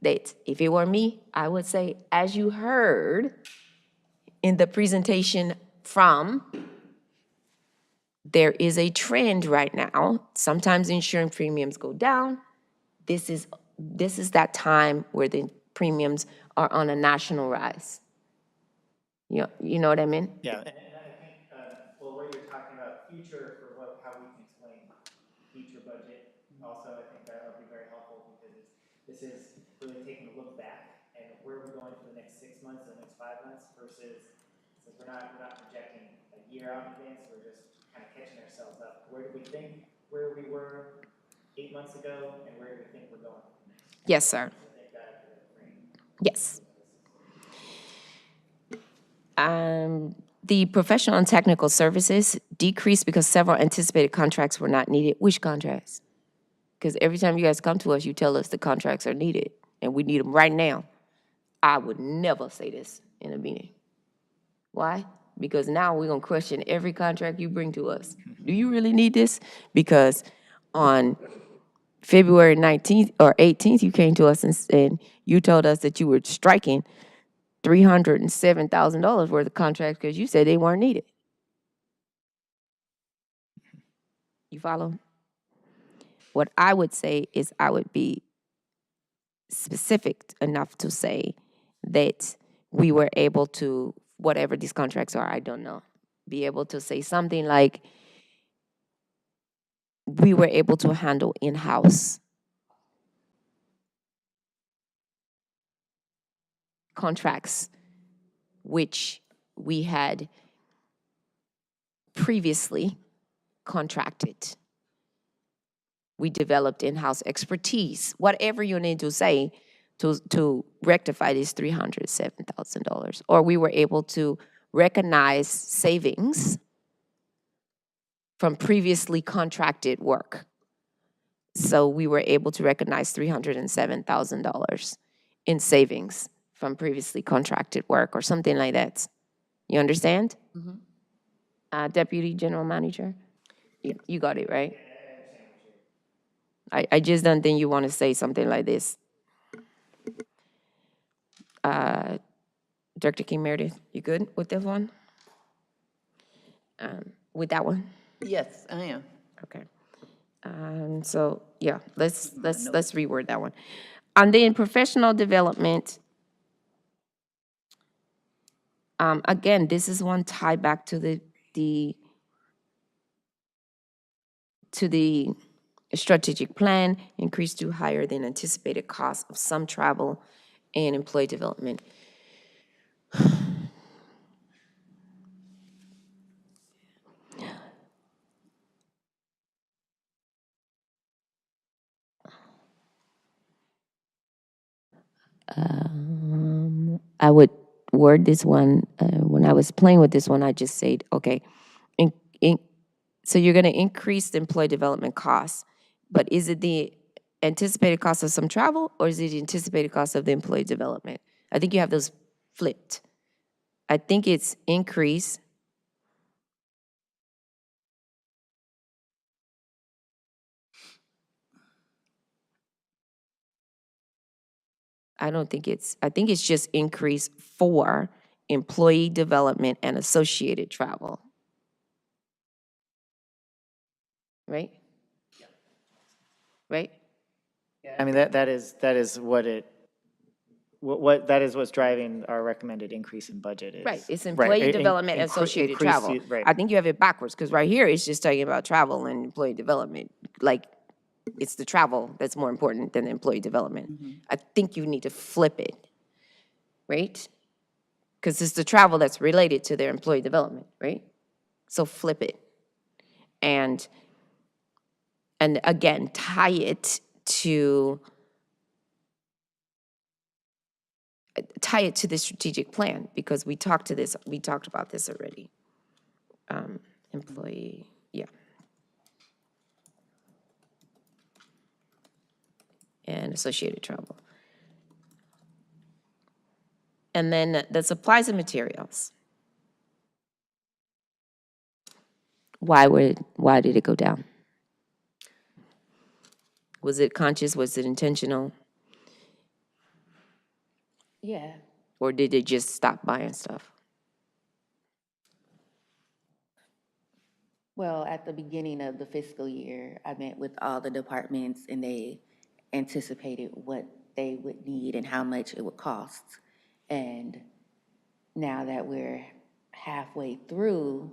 Speaker 1: that if it were me, I would say, as you heard in the presentation there is a trend right now. Sometimes insurance premiums go down. This is that time where the premiums are on a national rise. You know what I mean?
Speaker 5: Yeah, and I think, well, what you're talking about future for how we can explain future budget, also, I think that'll be very helpful because this is really taking a look back and where we're going for the next 6 months, the next 5 months versus, since we're not projecting a year out in advance, we're just kind of catching ourselves up. Where do we think, where we were 8 months ago and where do we think we're going next?
Speaker 1: Yes, sir.
Speaker 5: So they've got a frame.
Speaker 1: Yes. The professional and technical services decreased because several anticipated contracts were not needed. Which contracts? Because every time you guys come to us, you tell us the contracts are needed, and we need them right now. I would never say this in a meeting. Why? Because now we're going to question every contract you bring to us. Do you really need this? Because on February 19th or 18th, you came to us and you told us that you were striking $307,000 worth of contracts because you said they weren't needed. You follow? What I would say is I would be specific enough to say that we were able to, whatever these contracts are, I don't know, be able to say something like we were able to handle in-house contracts, which we had previously contracted. We developed in-house expertise, whatever you need to say to rectify these $307,000. Or we were able to recognize savings from previously contracted work. So we were able to recognize $307,000 in savings from previously contracted work or something like that. You understand? Deputy General Manager? You got it, right? I just don't think you want to say something like this. Director King Meredith, you good with this one? With that one?
Speaker 2: Yes, I am.
Speaker 1: Okay. So, yeah, let's reword that one. And then professional development. Again, this is one tied back to the strategic plan, increased to higher than anticipated cost of some travel and employee development. I would word this one, when I was playing with this one, I just said, okay, so you're gonna increase the employee development costs, but is it the anticipated cost of some travel or is it the anticipated cost of the employee development? I think you have those flipped. I think it's increase. I think it's just increase for employee development and associated travel. Right? Right?
Speaker 5: I mean, that is what it, that is what's driving our recommended increase in budget is.
Speaker 1: Right, it's employee development and associated travel.
Speaker 5: Right.
Speaker 1: I think you have it backwards, because right here, it's just talking about travel and employee development. Like, it's the travel that's more important than the employee development. I think you need to flip it, right? Because it's the travel that's related to their employee development, right? So flip it. And And again, tie it to the strategic plan, because we talked about this already. Employee, yeah. And associated travel. And then the supplies and materials. Why did it go down? Was it conscious? Was it intentional?
Speaker 6: Yeah.
Speaker 1: Or did they just stop buying stuff?
Speaker 6: Well, at the beginning of the fiscal year, I met with all the departments and they anticipated what they would need and how much it would cost. And now that we're halfway through,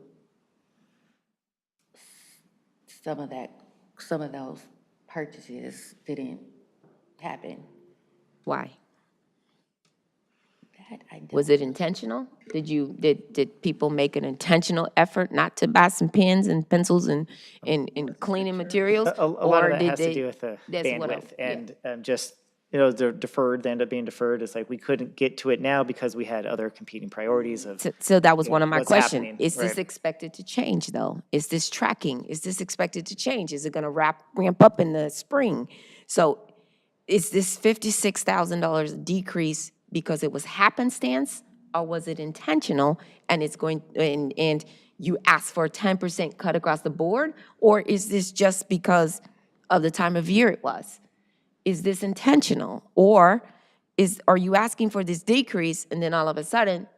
Speaker 6: some of those purchases didn't happen.
Speaker 1: Why?
Speaker 6: That I don't.
Speaker 1: Was it intentional? Did people make an intentional effort not to buy some pens and pencils and cleaning materials?
Speaker 5: A lot
Speaker 1: Or
Speaker 5: of that
Speaker 1: did
Speaker 5: has
Speaker 1: they-
Speaker 5: to do with the
Speaker 1: that's what I'm-
Speaker 5: bandwidth
Speaker 1: yeah.
Speaker 5: and just, they're deferred, they end up being deferred. It's like we couldn't get to it now because we had other competing priorities of,
Speaker 1: So that was one of my
Speaker 5: what's
Speaker 1: questions.
Speaker 5: happening,
Speaker 1: Is this
Speaker 5: right.
Speaker 1: expected to change, though? Is this tracking? Is this expected to change? Is it going to ramp up in the spring? So is this $56,000 decrease because it was happenstance, or was it intentional and it's going, and you asked for a 10% cut across the board? Or is this just because of the time of year it was? Is this intentional? Or are you asking for this decrease and then all of a sudden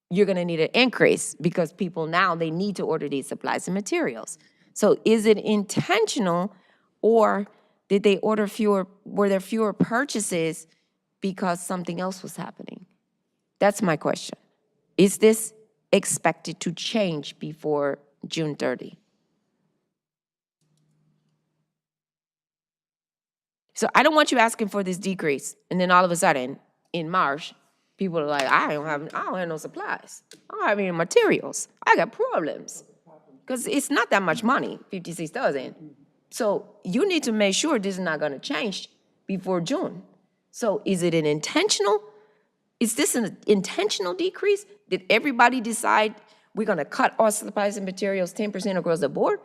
Speaker 1: you're gonna need an increase because people now, they need to order these supplies and materials? So is it intentional, or did they order were there fewer purchases because something else was happening? That's my question. Is this expected to change before June 30? So I don't want you asking for this decrease, and then all of a sudden, in March, people are like, I don't have no supplies. I don't have any materials. I got problems. Because it's not that much money, 56,000. So you need to make sure this is not gonna change before June. So is this an intentional decrease? Did everybody decide we're gonna cut our supplies and materials 10% across the board?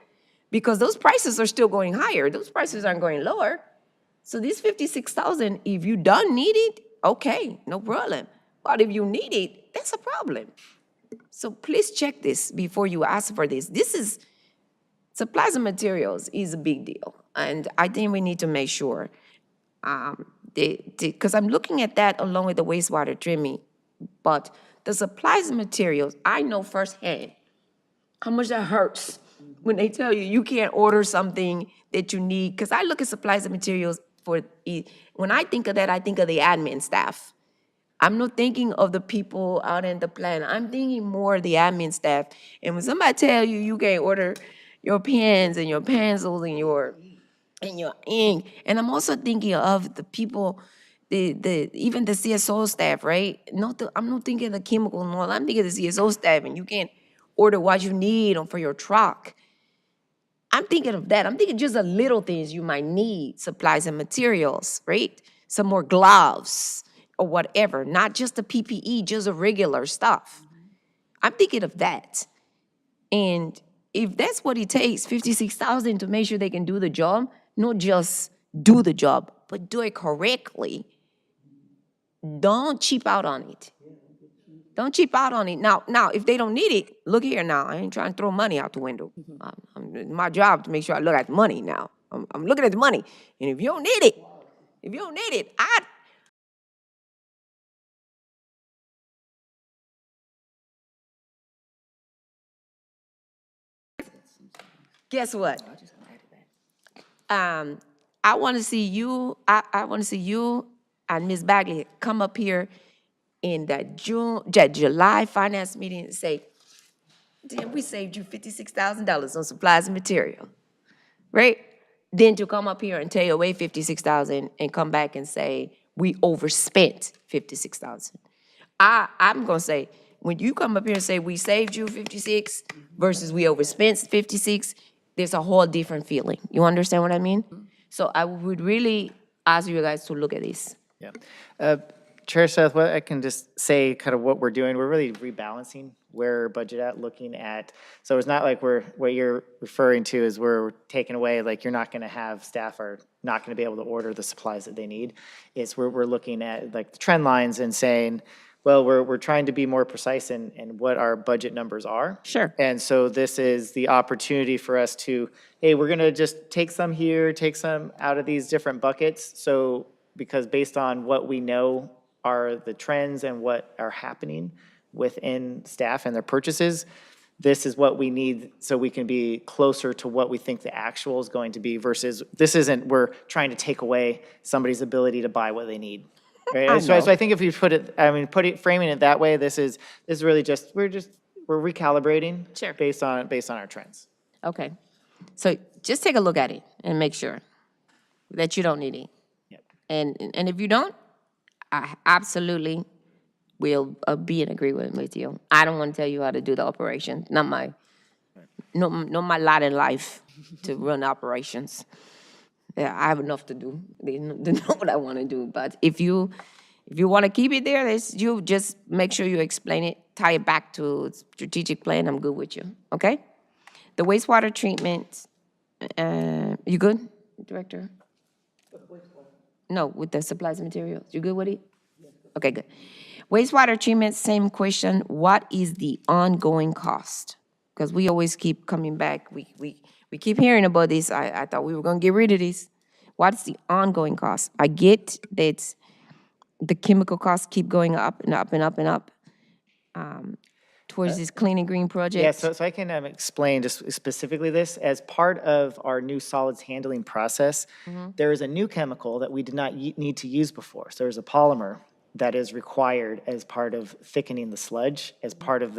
Speaker 1: Because those prices are still going higher. Those prices aren't going lower. So this 56,000, if you don't need it, okay, no problem. But if you need it, that's a problem. So please check this before you ask for this. Supplies and materials is a big deal. And I think we need to make sure, because I'm looking at that along with the wastewater treatment. But the supplies and materials, I know firsthand how much that hurts when they tell you can't order something that you need. Because I look at supplies and materials when I think of that, I think of the admin staff. I'm not thinking of the people out in the plant. I'm thinking more of the admin staff. And when somebody tell you can't order your pens and your pencils and your ink, and I'm also thinking of the people, even the CSO staff, right? I'm not thinking of the chemical and all. I'm thinking of the CSO staff, and you can't order what you need for your truck. I'm thinking of that. I'm thinking just the little things you might need, supplies and materials, right? Some more gloves or whatever, not just the PPE, just the regular stuff. I'm thinking of that. And if that's what it takes, 56,000 to make sure they can do the job, not just do the job, but do it correctly, don't cheap out on it. Don't cheap out on it. Now, if they don't need it, look here now. I ain't trying to throw money out the window. It's my job to make sure I look at the money now. I'm looking at the money. And if you don't need it, guess what? I want to see you, I want to see you and Ms. Bagley come up here in that July finance meeting and say, damn, we saved you $56,000 on supplies and material, right? Then to come up here and take away 56,000 and come back and say, we overspent 56,000. I'm gonna say, when you come up here and say we saved you 56 versus we overspent 56, there's a whole different feeling. You understand what I mean? So I would really ask you guys to look at this.
Speaker 5: Yeah. Chair Seth, what I can just say kind of what we're doing, we're really rebalancing where our budget at, looking at, so it's not like what you're referring to is we're taking away, like you're not going to have staff are not going to be able to order the supplies that they need. It's we're looking at like the trend lines and saying, well, we're trying to be more precise in what our budget numbers are.
Speaker 1: Sure.
Speaker 5: And so this is the opportunity for us to, hey, we're going to just take some here, take some out of these different buckets. So because based on what we know are the trends and what are happening within staff and their purchases, this is what we need so we can be closer to what we think the actual is going to be versus this isn't, we're trying to take away somebody's ability to buy what they need. Right? So I think if you framing it that way, this is really just, we're recalibrating.
Speaker 1: Sure.
Speaker 5: Based on our trends.
Speaker 1: Okay. So just take a look at it and make sure that you don't need it.
Speaker 5: Yep.
Speaker 1: And if you don't, I absolutely will be in agreement with you. I don't want to tell you how to do the operation. Not my lot in life to run operations. Yeah, I have enough to do. They know what I want to do. But if you want to keep it there, you just make sure you explain it, tie it back to strategic plan. I'm good with you. Okay. The wastewater treatment. You good, Director? No, with the supplies and materials. You good with it? Okay, good. Wastewater treatment, same question. What is the ongoing cost? Because we always keep coming back. We keep hearing about this. I thought we were going to get rid of this. What is the ongoing cost? I get that the chemical costs keep going up and up and up and up towards this clean and green project.
Speaker 5: Yeah, so I can explain just specifically this. As part of our new solids handling process, there is a new chemical that we did not need to use before. So there's a polymer that is required as part of thickening the sludge, as part of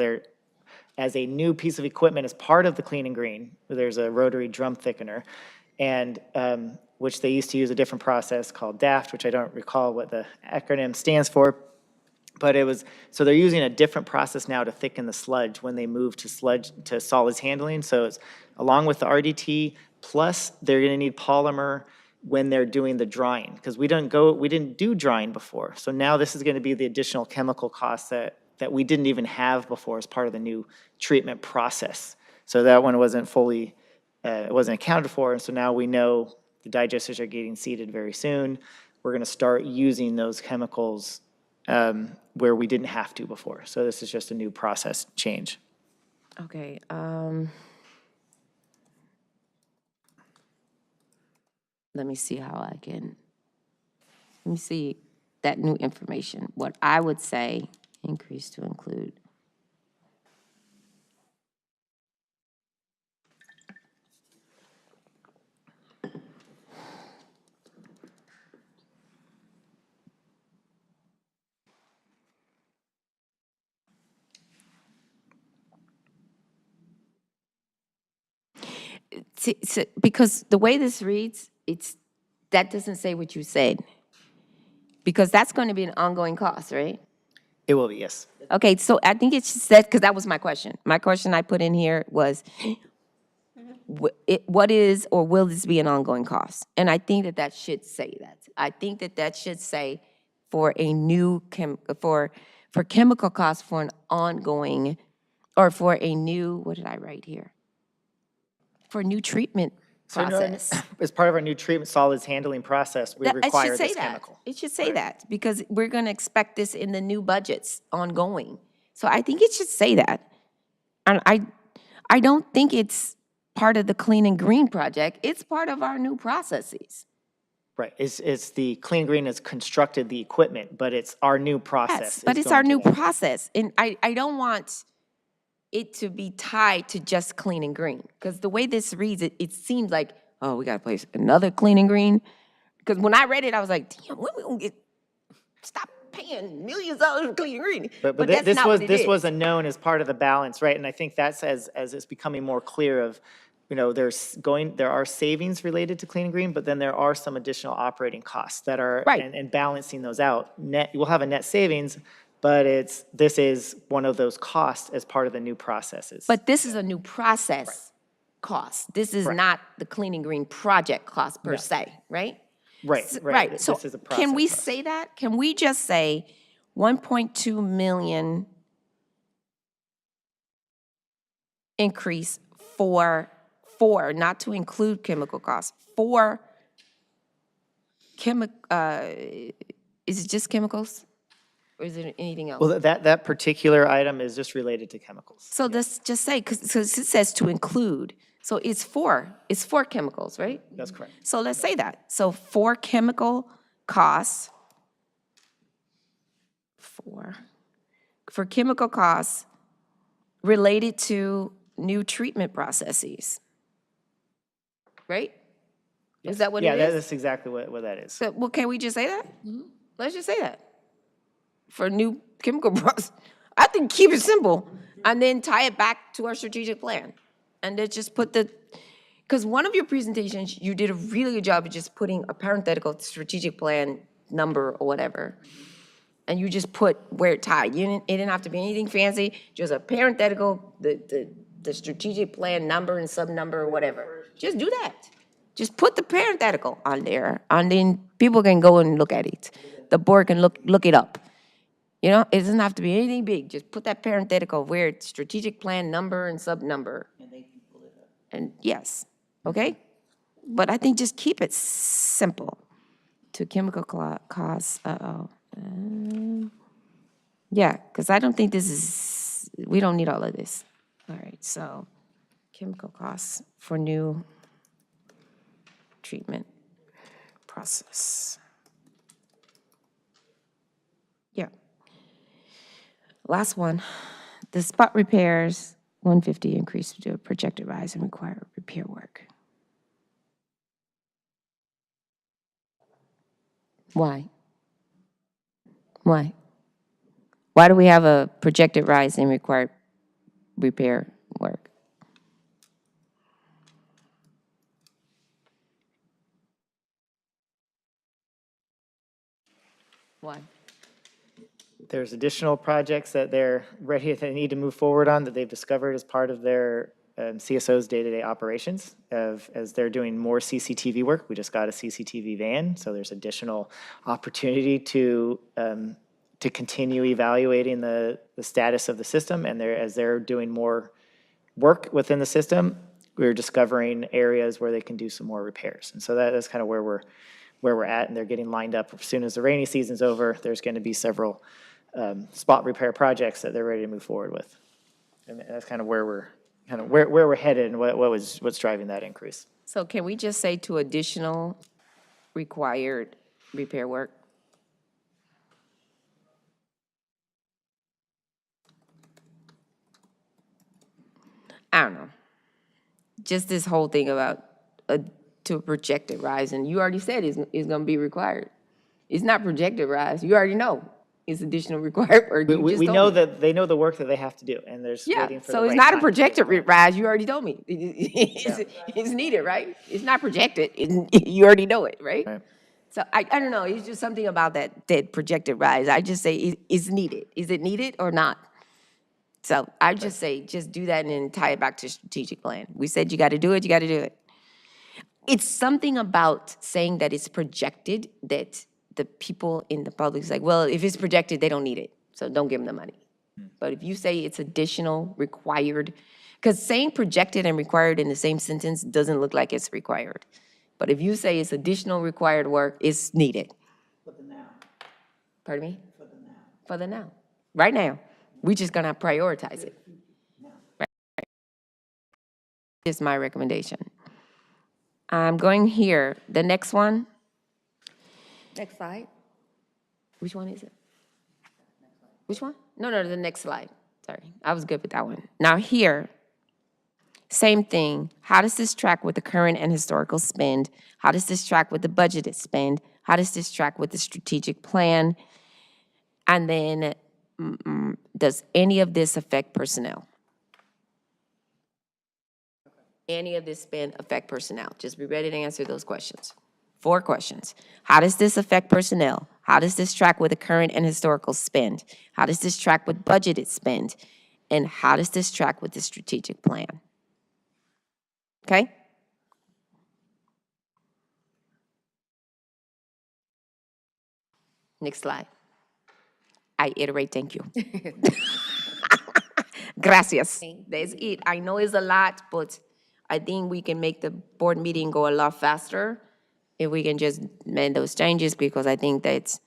Speaker 5: as a new piece of equipment, as part of the clean and green. There's a rotary drum thickener, and which they used to use a different process called DAFT, which I don't recall what the acronym stands for. But so they're using a different process now to thicken the sludge when they move to solids handling. So it's along with the RDT, plus they're gonna need polymer when they're doing the drying, because we didn't do drying before. So now this is gonna be the additional chemical costs that we didn't even have before as part of the new treatment process. So that one wasn't fully, it wasn't accounted for, and so now we know the digesters are getting seeded very soon. We're gonna start using those chemicals where we didn't have to before. So this is just a new process change.
Speaker 1: Okay. Let me see how I can. Let me see that new information. What I would say, increase to include. Because the way this reads, that doesn't say what you said. Because that's going to be an ongoing cost, right?
Speaker 5: It will be, yes.
Speaker 1: Okay, so I think it should say, because that was my question. My question I put in here was, what is or will this be an ongoing cost? And I think that should say that. I think that should say for a new, for chemical costs for an ongoing, or for a new, what did I write here? For a new treatment process.
Speaker 5: As part of our new treatment solids handling process, we require this chemical.
Speaker 1: It should say that, because we're going to expect this in the new budgets ongoing. So I think it should say that. And I don't think it's part of the clean and green project. It's part of our new processes.
Speaker 5: Right, it's the Clean Green has constructed the equipment, but it's our new process.
Speaker 1: Yes, but it's our new process. And I don't want it to be tied to just clean and green. Because the way this reads, it seems like, oh, we got to place another clean and green. Because when I read it, I was like, damn, when we going to stop paying millions of dollars for clean and green?
Speaker 5: But
Speaker 1: that's not what it is.
Speaker 5: This was a known as part of the balance, right? And I think that's as it's becoming more clear of, you know, there are savings related to clean and green, but then there are some additional operating costs that are,
Speaker 1: Right.
Speaker 5: and balancing those out. We'll have a net savings, but this is one of those costs as part of the new processes.
Speaker 1: But this is a new process cost. This is not the Clean and Green project cost per se, right?
Speaker 5: Right, right.
Speaker 1: Right, so
Speaker 5: This is a
Speaker 1: can we
Speaker 5: process cost.
Speaker 1: say that? Can we just say 1.2 million increase for, not to include chemical costs, for is it just chemicals? Or is it anything else?
Speaker 5: Well, that particular item is just related to chemicals.
Speaker 1: So let's just say, because it says to include, so it's for chemicals, right?
Speaker 5: That's correct.
Speaker 1: So let's say that. So for chemical costs, for chemical costs related to new treatment processes, right? Is that what it
Speaker 5: Yeah,
Speaker 1: is?
Speaker 5: that's exactly what that is.
Speaker 1: So, well, can we just say that? Let's just say that. For new chemical process. I think keep it simple and then tie it back to our strategic plan. And then just put because one of your presentations, you did a really good job of just putting a parenthetical strategic plan number or whatever. And you just put where it tied. It didn't have to be anything fancy, just a parenthetical, the strategic plan number and sub number or whatever. Just do that. Just put the parenthetical on there, and then people can go and look at it. The board can look it up. You know, it doesn't have to be anything big. Just put that parenthetical where it's strategic plan number and sub number. And they can pull it up. And yes, okay? But I think just keep it simple. To chemical costs, yeah, because I don't think we don't need all of this. All right, so chemical costs for new treatment process. Yeah. Last one, the spot repairs, 150 increase to a projected rise and require repair work. Why? Why? Why do we have a projected rise in required repair work? Why?
Speaker 5: There's additional projects that they need to move forward on that they've discovered as part of their CSO's day-to-day operations as they're doing more CCTV work. We just got a CCTV van, so there's additional opportunity to continue evaluating the status of the system. And as they're doing more work within the system, we're discovering areas where they can do some more repairs. And so that's kind of where we're at, and they're getting lined up. As soon as the rainy season's over, there's going to be several spot repair projects that they're ready to move forward with. And that's kind of where we're headed and what's driving that increase.
Speaker 1: So can we just say to additional required repair work? I don't know. Just this whole thing about to a projected rise, and you already said it's going to be required. It's not projected rise. You already know it's additional required work. You just
Speaker 5: We
Speaker 1: told
Speaker 5: know
Speaker 1: me.
Speaker 5: that they know the work that they have to do, and there's
Speaker 1: Yeah,
Speaker 5: waiting for the
Speaker 1: so it's
Speaker 5: right
Speaker 1: not a
Speaker 5: time to do
Speaker 1: projected
Speaker 5: it.
Speaker 1: rise. You already told me. It's needed, right? It's not projected. You already know it, right?
Speaker 5: Right.
Speaker 1: So I don't know. It's just something about that projected rise. I just say it's needed. Is it needed or not? So I just say, just do that and then tie it back to strategic plan. We said you got to do it, you got to do it. It's something about saying that it's projected that the people in the public is like, well, if it's projected, they don't need it, so don't give them the money. But if you say it's additional, required, because saying projected and required in the same sentence doesn't look like it's required. But if you say it's additional required work, it's needed.
Speaker 2: For the now.
Speaker 1: Pardon me?
Speaker 2: For the now.
Speaker 1: For the now. Right now. We're just gonna prioritize it. Right. Is my recommendation. I'm going here. The next one. Next slide. Which one is it? Which one? No, the next slide. Sorry, I was good with that one. Now here, same thing. How does this track with the current and historical spend? How does this track with the budgeted spend? How does this track with the strategic plan? And then, does any of this affect personnel? Any of this spend affect personnel? Just be ready to answer those questions. 4 questions. How does this affect personnel? How does this track with the current and historical spend? How does this track with budgeted spend? And how does this track with the strategic plan? Okay? Next slide. I iterate, thank you. Gracias. That's it. I know it's a lot, but I think we can make the board meeting go a lot faster if we can just make those changes, because I think that's,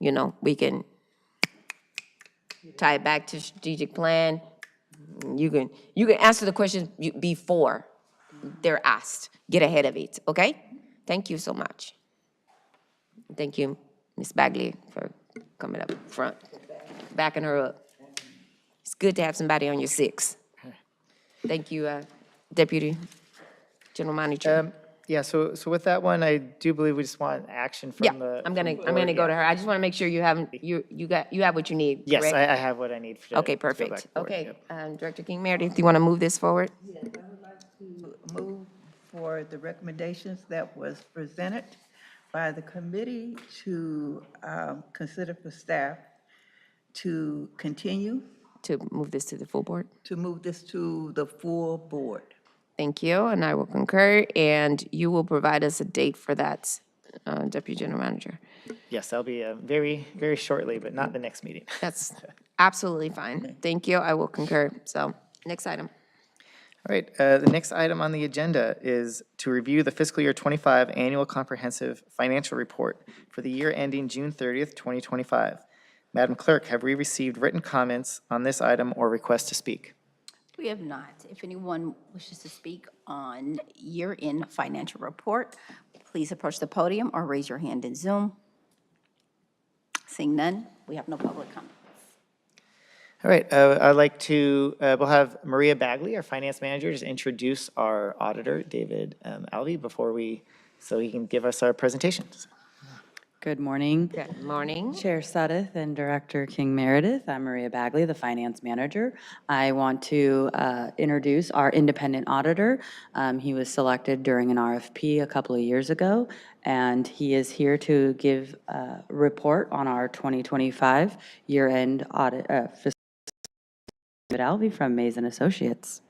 Speaker 1: we can tie it back to strategic plan. You can answer the questions before they're asked. Get ahead of it, okay? Thank you so much. Thank you, Ms. Bagley, for coming up front, backing her up. It's good to have somebody on your six. Thank you, Deputy General Manager.
Speaker 5: Yeah, so with that one, I do believe we just want action
Speaker 1: Yeah,
Speaker 5: from the.
Speaker 1: I'm gonna
Speaker 5: from the board,
Speaker 1: go to
Speaker 5: yeah.
Speaker 1: her. I just want to make sure you have what you need,
Speaker 5: Yes,
Speaker 1: correct?
Speaker 5: I have what I need for.
Speaker 1: Okay,
Speaker 5: to go back
Speaker 1: perfect.
Speaker 5: forward,
Speaker 1: Okay,
Speaker 5: yep.
Speaker 1: Director King Meredith, do you want to move this forward?
Speaker 2: Move for the recommendations that was presented by the committee to consider for staff to continue,
Speaker 1: To move this to the full board?
Speaker 2: to move this to the full board.
Speaker 1: Thank you, and I will concur, and you will provide us a date for that, Deputy General Manager.
Speaker 5: Yes, that'll be very, very shortly, but not the next meeting.
Speaker 1: That's absolutely fine. Thank you, I will concur. So, next item.
Speaker 5: All right, the next item on the agenda is to review the fiscal year 25 annual comprehensive financial report for the year ending June 30th, 2025. Madam Clerk, have we received written comments on this item or request to speak?
Speaker 4: We have not. If anyone wishes to speak on year-end financial report, please approach the podium or raise your hand in Zoom. Seeing none, we have no public comment.
Speaker 5: All right, I'd like to, we'll have Maria Bagley, our finance manager, just introduce our auditor, David Alvey, so he can give us our presentations.
Speaker 7: Good morning.
Speaker 1: Good morning.
Speaker 7: Chair Suddeth and Director King Meredith. I'm Maria Bagley, the Finance Manager. I want to introduce our independent auditor. He was selected during an RFP a couple of years ago, and he is here to give a report on our 2025 year-end audit. David Alvey from Mays & Associates.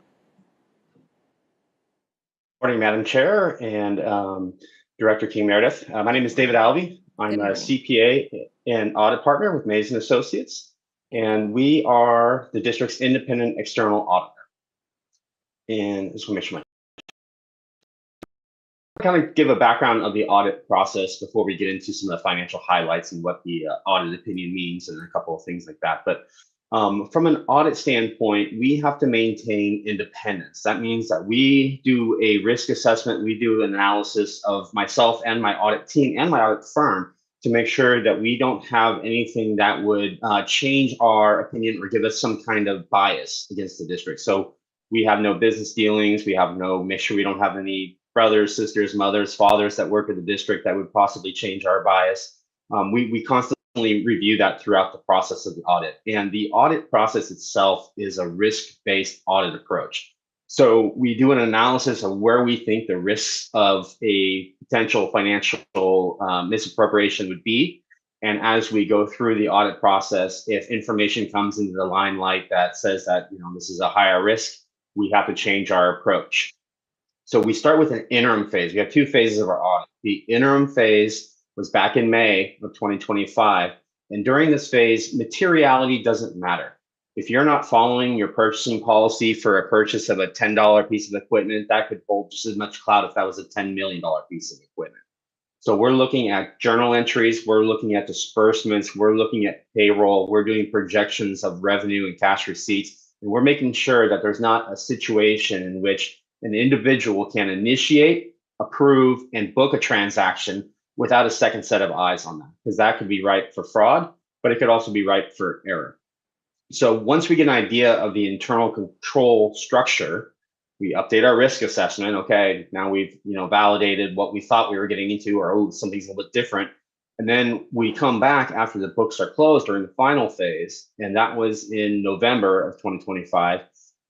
Speaker 8: Morning, Madam Chair and Director King Meredith. My name is David Alvey. I'm
Speaker 1: Good
Speaker 8: a
Speaker 1: morning.
Speaker 8: CPA and audit partner with Mays & Associates, and we are the district's independent external auditor. And just want to make sure kind of give a background of the audit process before we get into some of the financial highlights and what the audit opinion means and a couple of things like that. But from an audit standpoint, we have to maintain independence. That means that we do a risk assessment, we do an analysis of myself and my audit team and my audit firm to make sure that we don't have anything that would change our opinion or give us some kind of bias against the district. So we have no business dealings, make sure we don't have any brothers, sisters, mothers, fathers that work at the district that would possibly change our bias. We constantly review that throughout the process of the audit. And the audit process itself is a risk-based audit approach. So we do an analysis of where we think the risks of a potential financial misappropriation would be. And as we go through the audit process, if information comes into the limelight that says that this is a higher risk, we have to change our approach. So we start with an interim phase. We have two phases of our audit. The interim phase was back in May of 2025. And during this phase, materiality doesn't matter. If you're not following your purchasing policy for a purchase of a $10 piece of equipment, that could hold just as much clout if that was a $10 million piece of equipment. So we're looking at journal entries, we're looking at disbursements, we're looking at payroll, we're doing projections of revenue and cash receipts, and we're making sure that there's not a situation in which an individual can initiate, approve, and book a transaction without a second set of eyes on them, because that could be ripe for fraud, but it could also be ripe for error. So once we get an idea of the internal control structure, we update our risk assessment. Okay, now we've validated what we thought we were getting into, or something's a little bit different. And then we come back after the books are closed during the final phase, and that was in November of 2025.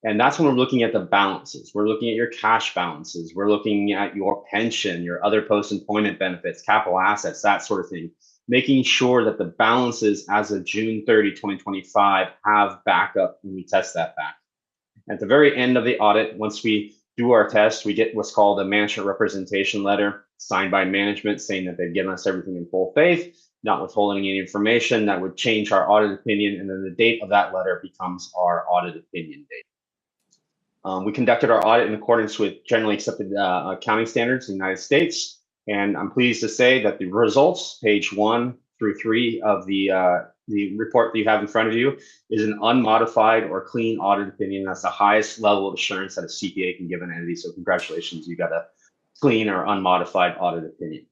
Speaker 8: And that's when we're looking at the balances. We're looking at your cash balances. We're looking at your pension, your other post-employment benefits, capital assets, that sort of thing, making sure that the balances as of June 30, 2025 have backup when we test that back. At the very end of the audit, once we do our test, we get what's called a management representation letter signed by management saying that they've given us everything in full faith, not withholding any information that would change our audit opinion, and then the date of that letter becomes our audit opinion date. We conducted our audit in accordance with generally accepted accounting standards in the United States, and I'm pleased to say that the results, page 1 through 3 of the report that you have in front of you, is an unmodified or clean audit opinion. That's the highest level of assurance that a CPA can give an entity. So congratulations, you got a clean or unmodified audit opinion.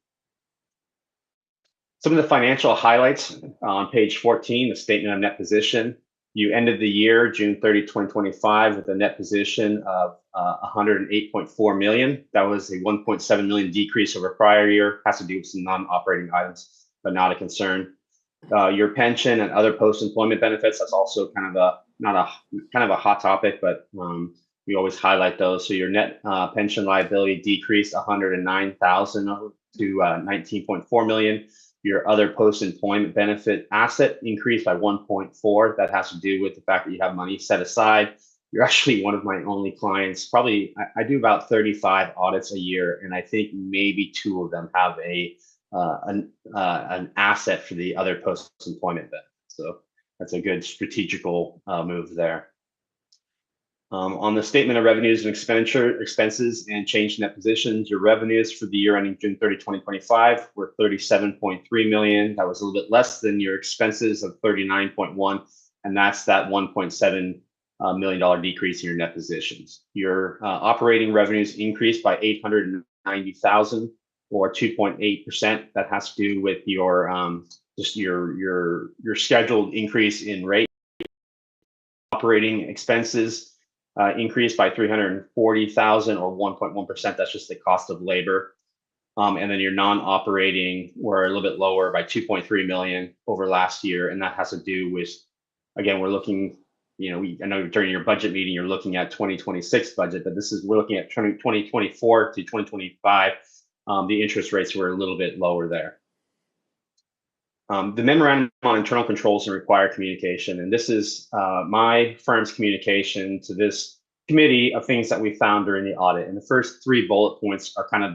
Speaker 8: Some of the financial highlights on page 14, the statement of net position. You ended the year, June 30, 2025, with a net position of 108.4 million. That was a 1.7 million decrease over prior year. Has to do with some non-operating items, but not a concern. Your pension and other post-employment benefits, that's also kind of a hot topic, but we always highlight those. So your net pension liability decreased 109,000 to 19.4 million. Your other post-employment benefit asset increased by 1.4. That has to do with the fact that you have money set aside. You're actually one of my only clients. Probably, I do about 35 audits a year, and I think maybe 2 of them have an asset for the other post-employment benefit. So that's a good strategical move there. On the statement of revenues and expenses and change in net positions, your revenues for the year ending June 30, 2025 were 37.3 million. That was a little bit less than your expenses of 39.1, and that's that 1.7 million dollar decrease in your net positions. Your operating revenues increased by 890,000 or 2.8%. That has to do with your just your scheduled increase in rate. Operating expenses increased by 340,000 or 1.1%. That's just the cost of labor. And then your non-operating were a little bit lower by 2.3 million over last year. And that has to do with, again, we're looking, I know during your budget meeting, you're looking at 2026 budget, but we're looking at 2024 to 2025. The interest rates were a little bit lower there. The memorandum on internal controls and required communication, and this is my firm's communication to this committee of things that we found during the audit. And the first 3 bullet points are kind of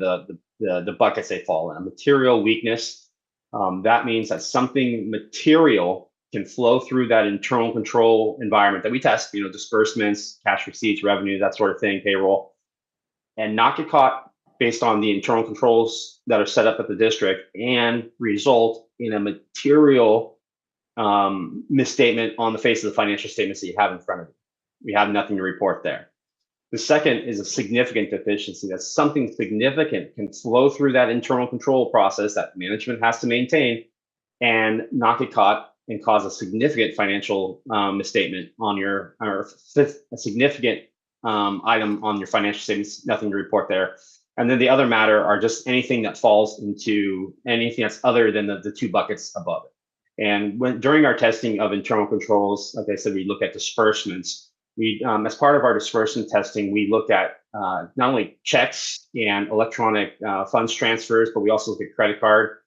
Speaker 8: the buckets they fall in. Material weakness, that means that something material can flow through that internal control environment that we test, disbursements, cash receipts, revenue, that sort of thing, payroll, and not get caught based on the internal controls that are set up at the district and result in a material misstatement on the face of the financial statements that you have in front of you. We have nothing to report there. The second is a significant deficiency. That something significant can flow through that internal control process that management has to maintain and not get caught and cause a significant financial misstatement on or a significant item on your financial statements, nothing to report there. And then the other matter are just anything that falls into anything that's other than the 2 buckets above it. And during our testing of internal controls, like I said, we look at disbursements. We, as part of our disbursement testing, we look at not only checks and electronic funds transfers, but we also look at credit card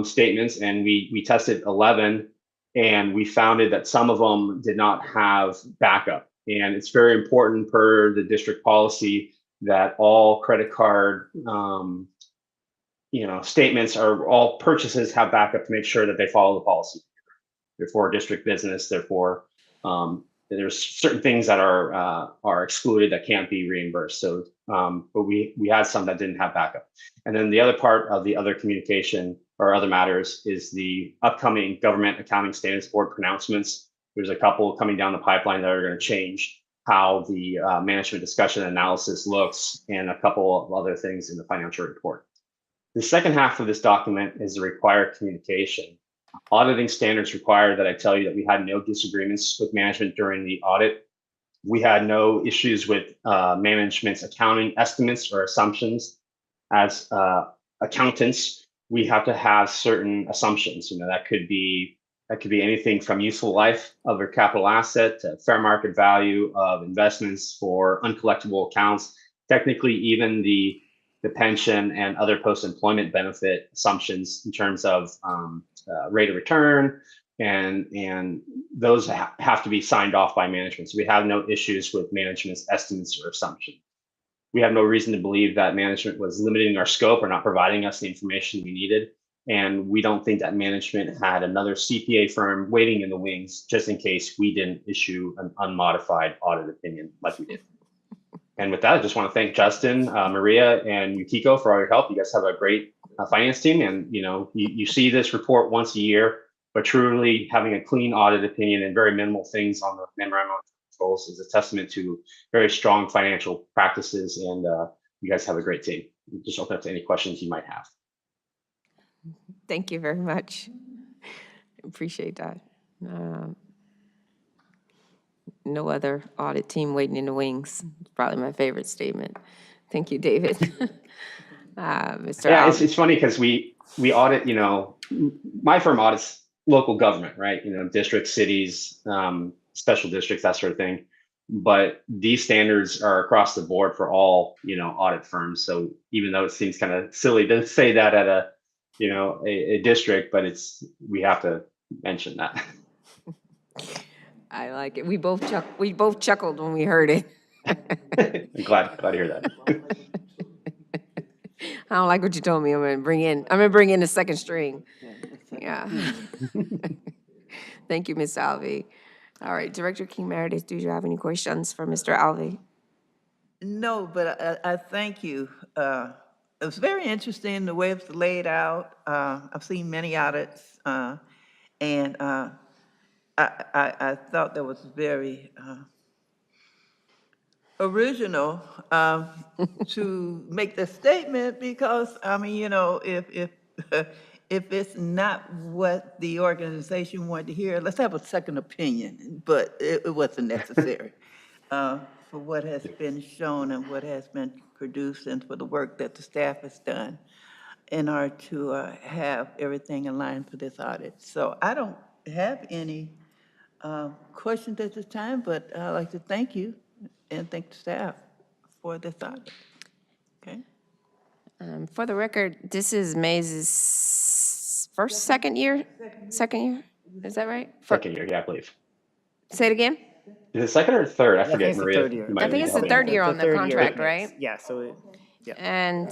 Speaker 8: statements. And we tested 11, and we found that some of them did not have backup. And it's very important per the district policy that all credit card statements or all purchases have backup to make sure that they follow the policy. Therefore, district business, therefore, there's certain things that are excluded that can't be reimbursed. So, but we had some that didn't have backup. And then the other part of the other communication or other matters is the upcoming Government Accounting Standards Board pronouncements. There's a couple coming down the pipeline that are going to change how the management discussion analysis looks, and a couple of other things in the financial report. The second half of this document is the required communication. Auditing standards require that I tell you that we had no disagreements with management during the audit. We had no issues with management's accounting estimates or assumptions. As accountants, we have to have certain assumptions. That could be anything from useful life of a capital asset to fair market value of investments for uncollectible accounts. Technically, even the pension and other post-employment benefit assumptions in terms of rate of return, and those have to be signed off by management. So we have no issues with management's estimates or assumptions. we have no reason to believe that management was limiting our scope or not providing us the information we needed. And we don't think that management had another CPA firm waiting in the wings just in case we didn't issue an unmodified audit opinion like we did. And with that, I just want to thank Justin, Maria, and Yukiko for all your help. You guys have a great finance team, and you see this report once a year, but truly having a clean audit opinion and very minimal things on the memorandum of controls is a testament to very strong financial practices. And you guys have a great team. Just open up to any questions you might have.
Speaker 1: Thank you very much. Appreciate that. No other audit team waiting in the wings. Probably my favorite statement. Thank you, David. Mr.
Speaker 8: Yeah,
Speaker 1: Alves.
Speaker 8: it's funny because we audit, my firm audits local government, right? Districts, cities, special districts, that sort of thing. But these standards are across the board for all, audit firms. So even though it seems kind of silly to say that at a district, but we have to mention that.
Speaker 1: I like it. We both chuckled when we heard it.
Speaker 8: I'm glad to hear that.
Speaker 1: I don't like what you told me. I'm gonna bring in the second string. Yeah. Thank you, Ms. Alvey. All right, Director King Meredith, do you have any questions for Mr. Alvey?
Speaker 2: No, but I thank you. It was very interesting the way it's laid out. I've seen many audits, and I thought that was very original to make the statement because, if if it's not what the organization wanted to hear, let's have a second opinion, but it wasn't necessary for what has been shown and what has been produced and for the work that the staff has done in order to have everything in line for this audit. So I don't have any questions at this time, but I'd like to thank you and thank the staff for this audit. Okay?
Speaker 1: For the record, this is Mays' second year? Second year? Is that right?
Speaker 8: Second year, yeah, I believe.
Speaker 1: Say it again?
Speaker 8: Is it second or third? I
Speaker 5: I think
Speaker 8: forget,
Speaker 5: it's the
Speaker 8: Maria.
Speaker 5: third year.
Speaker 8: You might
Speaker 1: I think
Speaker 8: need
Speaker 1: it's
Speaker 8: to
Speaker 1: the
Speaker 8: help me
Speaker 1: third
Speaker 8: with
Speaker 1: year
Speaker 8: that.
Speaker 1: on the
Speaker 5: third year
Speaker 1: contract,
Speaker 5: mix.
Speaker 1: right?
Speaker 5: Yeah, so yeah.
Speaker 1: And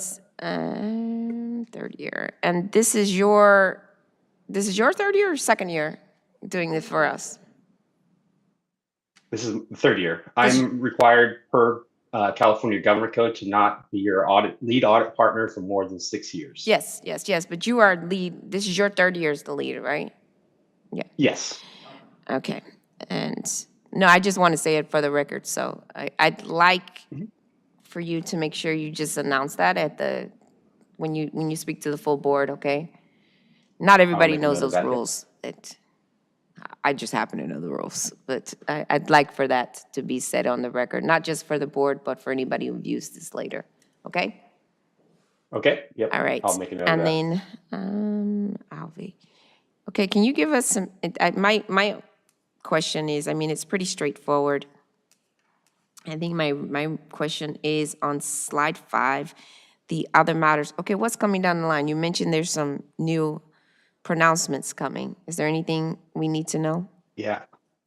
Speaker 1: third year. And this is your third year or second year doing this for us?
Speaker 8: This is the third year. I'm required per California Government Code to not be your lead audit partner for more than 6 years.
Speaker 1: Yes, but you are lead, this is your third year as the lead, right? Yeah,
Speaker 8: Yes.
Speaker 1: okay. And, no, I just want to say it for the record, so I'd like for you to make sure you just announce that when you speak to the full board, okay? Not everybody
Speaker 8: make a
Speaker 1: knows
Speaker 8: note of
Speaker 1: those
Speaker 8: that,
Speaker 1: rules. I just happen to know the rules, but I'd like for that to be said on the record, not just for the board, but for anybody who views this later, okay?
Speaker 8: Okay, yep.
Speaker 1: All right.
Speaker 8: I'll make a note of
Speaker 1: And
Speaker 8: that.
Speaker 1: then, Alvy. Okay, can you give us some, my question is, it's pretty straightforward. I think my question is on slide 5, the other matters. Okay, what's coming down the line? You mentioned there's some new pronouncements coming. Is there anything we need to know?
Speaker 8: Yeah.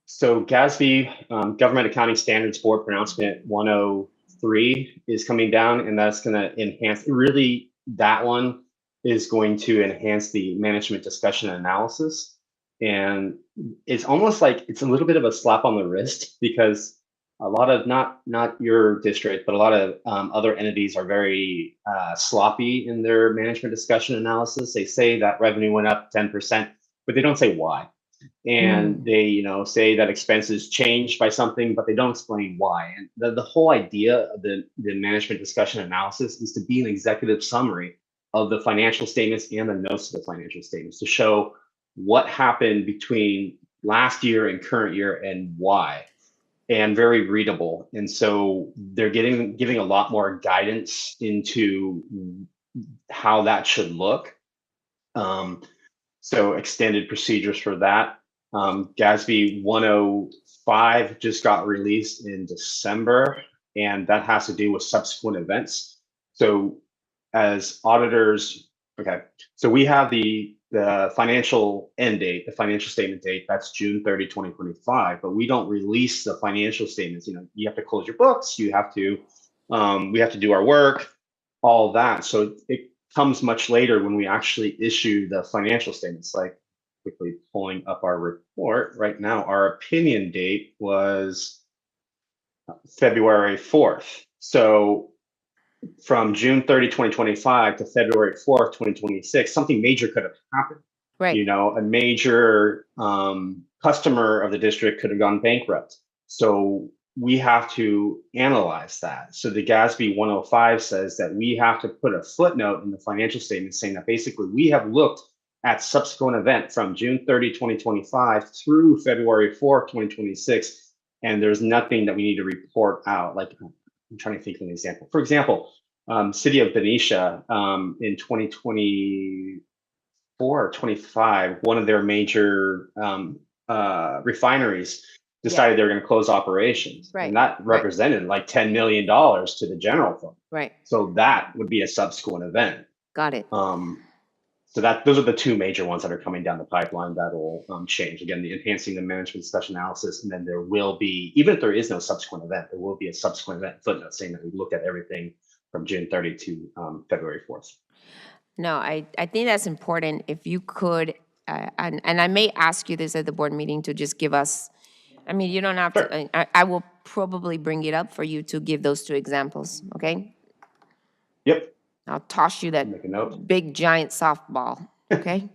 Speaker 8: So GASB, Government Accounting Standards Board Pronouncement 103 is coming down, and that's going to enhance, really, that one is going to enhance the management discussion and analysis. And it's almost like it's a little bit of a slap on the wrist because a lot of, not your district, but a lot of other entities are very sloppy in their management discussion analysis. They say that revenue went up 10%, but they don't say why. And they, say that expenses changed by something, but they don't explain why. And the whole idea of the management discussion analysis is to be an executive summary of the financial statements and the notes to the financial statements to show what happened between last year and current year and why, and very readable. And so they're giving a lot more guidance into how that should look. So extended procedures for that. GASB 105 just got released in December, and that has to do with subsequent events. So as auditors, okay, so we have the financial end date, the financial statement date, that's June 30, 2025, but we don't release the financial statements. You have to close your books, you have to We have to do our work, all that. So it comes much later when we actually issue the financial statements. Like quickly pulling up our report right now, our opinion date was February 4th. So from June 30, 2025 to February 4th, 2026, something major could have happened.
Speaker 1: Right.
Speaker 8: You know, a major customer of the district could have gone bankrupt. So we have to analyze that. So the GASB 105 says that we have to put a footnote in the financial statement saying that basically we have looked at subsequent event from June 30, 2025 through February 4th, 2026, and there's nothing that we need to report out. Like, I'm trying to think of an example. For example, City of Benicia in 2024 or 25, one of their major refineries decided they were going to close operations.
Speaker 1: Right,
Speaker 8: And that
Speaker 1: right.
Speaker 8: represented like $10 million to the general fund.
Speaker 1: Right.
Speaker 8: So that would be a subsequent event.
Speaker 1: Got it.
Speaker 8: So that those are the two major ones that are coming down the pipeline that will change. Again, the enhancing the management special analysis, and then there will be, even if there is no subsequent event, there will be a subsequent event footnote saying that we looked at everything from June 30 to February 4th.
Speaker 1: No, I think that's important. If you could, and I may ask you this at the board meeting to just give us, I mean, you don't have
Speaker 8: Sure.
Speaker 1: to, I will probably bring it up for you to give those two examples, okay?
Speaker 8: Yep.
Speaker 1: I'll toss you that
Speaker 8: Make a note.
Speaker 1: big giant softball, okay?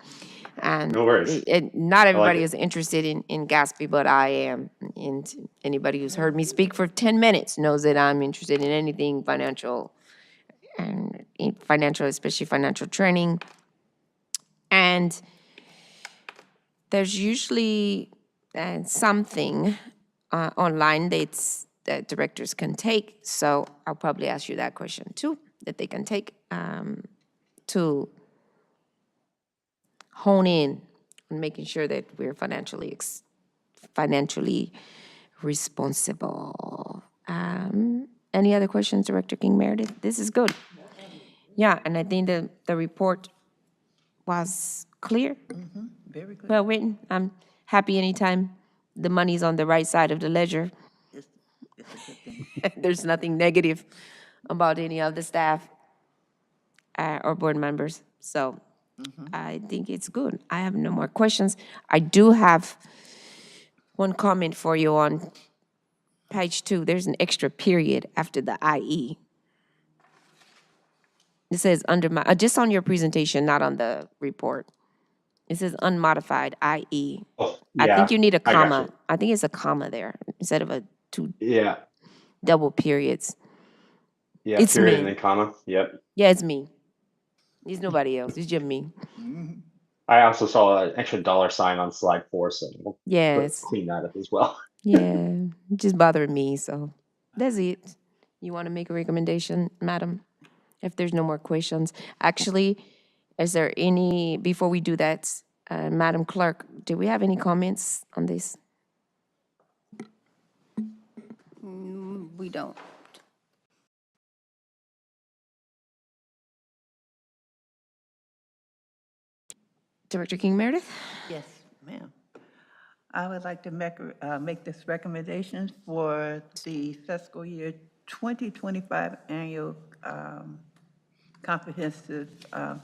Speaker 1: And
Speaker 8: No worries.
Speaker 1: not everybody
Speaker 8: it.
Speaker 1: is interested in Gatsby, but I am. And anybody who's heard me speak for 10 minutes knows that I'm interested in anything financial, and in financial, especially financial training. And there's usually something online that directors can take. So I'll probably ask you that question too, that they can take to hone in on making sure that we're financially responsible. Any other questions, Director King Meredith? This is good. Yeah, and I think the report was clear,
Speaker 2: Very good.
Speaker 1: well written. I'm happy anytime the money's on the right side of the ledger.
Speaker 2: It's a good thing.
Speaker 1: There's nothing negative about any of the staff or board members. So I think it's good. I have no more questions. I do have one comment for you on page 2. There's an extra period after the IE. It says just on your presentation, not on the report. It says unmodified, IE.
Speaker 8: Oh,
Speaker 1: I
Speaker 8: yeah,
Speaker 1: think you need a
Speaker 8: I got
Speaker 1: comma.
Speaker 8: you.
Speaker 1: I think it's a comma there instead of two
Speaker 8: Yeah.
Speaker 1: double periods.
Speaker 8: Yeah.
Speaker 1: It's
Speaker 8: Period
Speaker 1: me.
Speaker 8: and then comma. Yep.
Speaker 1: Yeah, it's me. It's nobody else. It's just me.
Speaker 8: I also saw an extra $sign on slide 4, so we'll
Speaker 1: Yes.
Speaker 8: clean that up as well.
Speaker 1: Yeah, just bothering me, so that's it. You want to make a recommendation, madam? If there's no more questions. Actually, is there any, before we do that, Madam Clerk, do we have any comments on this?
Speaker 4: We don't.
Speaker 1: Director King Meredith?
Speaker 2: Yes, ma'am. I would like to make this recommendation for the fiscal year 2025 annual comprehensive